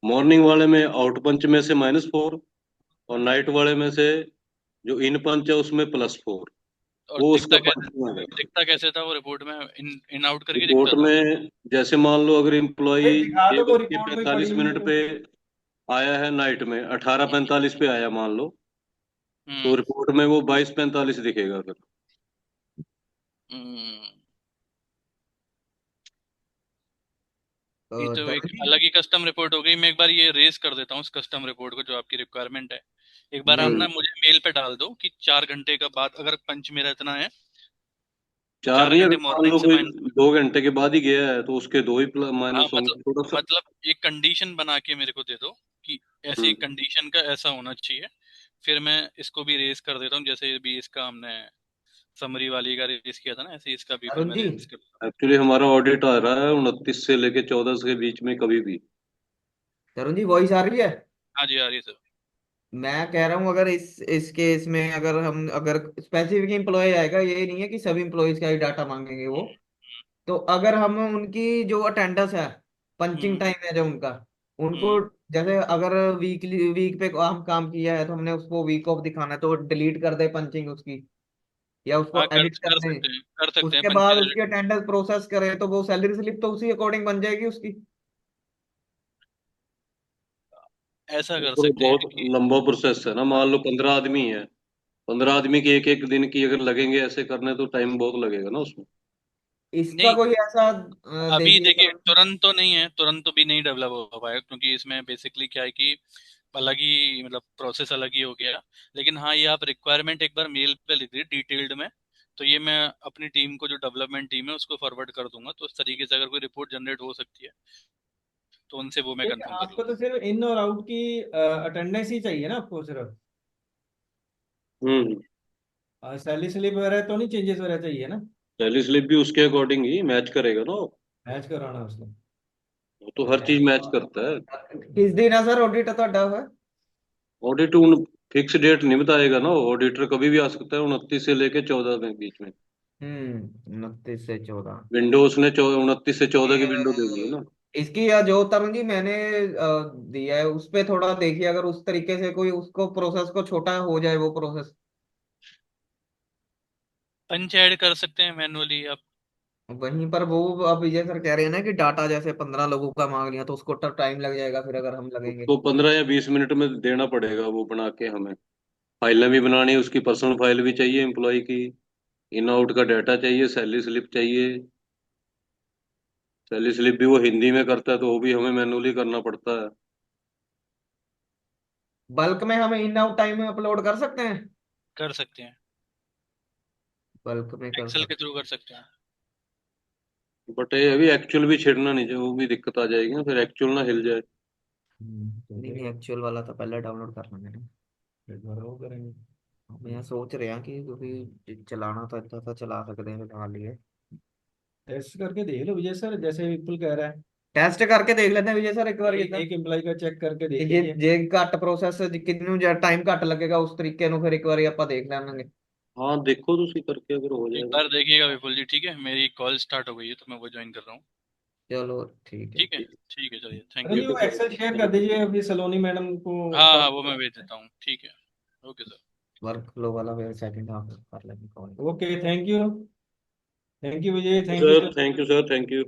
मॉर्निंग वाले में आउट पंच में से -4, और नाइट वाले में से जो इन पंच है उसमें +4, और वो उसका दिखता पंच नहीं आ गया। दिखता कैसे था वो रिपोर्ट में? इन आउट करके रिपोर्ट दिखता था? में जैसे मान लो अगर भाई एम्प्लॉय दिखा छह तो वो बज के रिपोर्ट में पड़ी पैंतालीस हुई मिनट है। पे आया है नाइट में, 18:45 पे आया मान लो, तो हम्म रिपोर्ट में वो 22:45 दिखेगा फिर। हम्म, ये तो एक तरुण जी अलग ही कस्टम रिपोर्ट हो गई। मैं एक बार ये रेज कर देता हूँ उस कस्टम रिपोर्ट को जो आपकी रिक्वायरमेंट है। एक बार आप जी ना मुझे मेल पे डाल दो कि 4 घंटे का बाद अगर पंच मेरा इतना है तो चार चार नहीं, अगर घंटे मान मॉर्निंग लो से कोई माइनस। 2 घंटे के बाद ही गया है तो उसके दो ही हाँ माइनस मतलब होंगे थोड़ा सा। मतलब एक कंडीशन बना के मेरे को दे दो कि ऐसी हम्म। कंडीशन का ऐसा होना चाहिए, फिर मैं इसको भी रेज कर देता हूँ। जैसे भी इसका हमने समरी वाली का रेज किया था ना, ऐसे ही इसका भी फिर तरुण मैं जी रेज कर। एक्चुअली हमारा ऑडिट आ रहा है 29 से लेके 14 के बीच में कभी भी। तरुण जी वॉइस आ रही है? हाँ जी, आ रही है सर। मैं कह रहा हूँ अगर इस केस में अगर हम अगर स्पेसिफिक एम्प्लॉय आएगा, ये नहीं है कि सभी एम्प्लॉयज का ही डाटा मांगेंगे वो। तो अगर हम उनकी जो अटेंडेंस है, पंचिंग हम्म टाइम है जो उनका, उनको हम्म, जैसे अगर वीकली वीक पे हम काम किया है तो हमने उसको वीक ऑफ दिखाना है, तो डिलीट कर दे पंचिंग उसकी, या उसको हाँ कर एडिट कर कर दें। सकते हैं, कर सकते हैं उसके बाद पंचायत। उसकी अटेंडेंस प्रोसेस करें तो वो सैलरी स्लिप तो उसी अकॉर्डिंग बन जाएगी उसकी। ऐसा कर तो सकते हैं बहुत कि लंबा प्रोसेस है ना, मान लो 15 आदमी है, 15 आदमी के एक एक दिन की अगर लगेंगे ऐसे करने तो टाइम बहुत लगेगा ना उसमें। इसका नहीं कोई ऐसा अभी देखिए देखिए तुरंत तो नहीं है, तुरंत तो भी नहीं डेवलप हो पाएगा, क्योंकि इसमें बेसिकली क्या है कि अलग ही मतलब प्रोसेस अलग ही हो गया। लेकिन हाँ, ये आप रिक्वायरमेंट एक बार मेल पे लिख दीजिए डिटेल्ड में, तो ये मैं अपनी टीम को, जो डेवलपमेंट टीम है, उसको फॉरवर्ड कर दूंगा। तो उस तरीके से अगर कोई रिपोर्ट जनरेट हो सकती है तो उनसे वो मैं ठीक है, कंफर्म कर आपको तो लूंगा। सिर्फ इन और आउट की अटेंडेंस ही चाहिए ना आपको सिर्फ, सैलरी स्लिप वगैरह तो नहीं चेंजेस वगैरह चाहिए ना? सैलरी स्लिप भी उसके अकॉर्डिंग ही मैच करेगा ना वो। मैच कराना है उसको। वो तो हर चीज मैच करता है। किस दिन है सर ऑडिट ਤੁਹਾਡਾ है? ऑडिट उन फिक्स डेट नहीं बताएगा ना, ऑडिटर कभी भी आ सकता है 29 से लेके 14 के बीच में। 29 से 14। विंडोज ने 29 से 14 की विंडो दे दी है ना। इसकी जो तरंग जी मैंने दिया है उस पे थोड़ा देखिए, अगर उस तरीके से कोई उसको प्रोसेस को छोटा हो जाए वो प्रोसेस। पंच ऐड कर सकते हैं मैनुअली आप। वहीं पर वो अब विजय सर कह रहे हैं ना कि डाटा जैसे 15 लोगों का मांग लिया तो उसको टाइम लग जाएगा फिर अगर हम लगेंगे। उसको 15 या 20 मिनट में देना पड़ेगा वो बना के हमें। फाइलें भी बनानी है, उसकी पर्सनल फाइल भी चाहिए एम्प्लॉय की, इन आउट का डाटा चाहिए, सैलरी स्लिप चाहिए। सैलरी स्लिप भी वो हिंदी में करता है तो वो भी हमें मैनुअली करना पड़ता है। बल्क में हम इन आउट टाइम में अपलोड कर सकते हैं? कर सकते हैं, बल्क में कर एक्सेल के सकते थ्रू कर सकते हैं। बट ये अभी एक्चुअल भी छेड़ना नहीं चाहिए, वो भी दिक्कत आ जाएगी ना, फिर एक्चुअल ना हिल जाए। नहीं नहीं, एक्चुअल वाला तो पहले डाउनलोड करना मैंने। एक बार वो करेंगे। मैं सोच रहा कि क्योंकि चलाना तो इतना था, चला सकते हैं फिलहाल ये। टेस्ट करके देख लो विजय सर, जैसे विपुल कह रहा है। टेस्ट करके देख लेते हैं विजय सर एक बार एक एम्प्लॉय का चेक करके देख ਜੇ लीजिए। ਜੇ ਘੱਟ ਪ੍ਰੋਸੈਸ ਕਿੰਨੂੰ ਜਿਆਦਾ ਟਾਈਮ ਘੱਟ ਲੱਗੇਗਾ ਉਸ ਤਰੀਕੇ ਨੂੰ ਫਿਰ ਇੱਕ ਵਾਰੀ ਆਪਾਂ ਦੇਖ ਲੈਵਾਂਗੇ। हाँ देखो तो उसी करके अगर हो एक जाएगा। बार देखिएगा विपुल जी, ठीक है? मेरी कॉल स्टार्ट हो गई है तो मैं वो ज्वाइन कर रहा हूँ। चलो ठीक है। ठीक है, ठीक है, चलिए, थैंक अरे यू। जी वो एक्सेल शेयर कर दीजिए अभी सलोनी मैडम को। हाँ हाँ, वो मैं भेज देता हूँ, ठीक है। Okay sir. वर्क फ्लो वाला फिर सेकंड हाफ कर लेंगे call. Okay, thank you. Thank you Vijay, thank you sir sir. Thank you sir, thank you.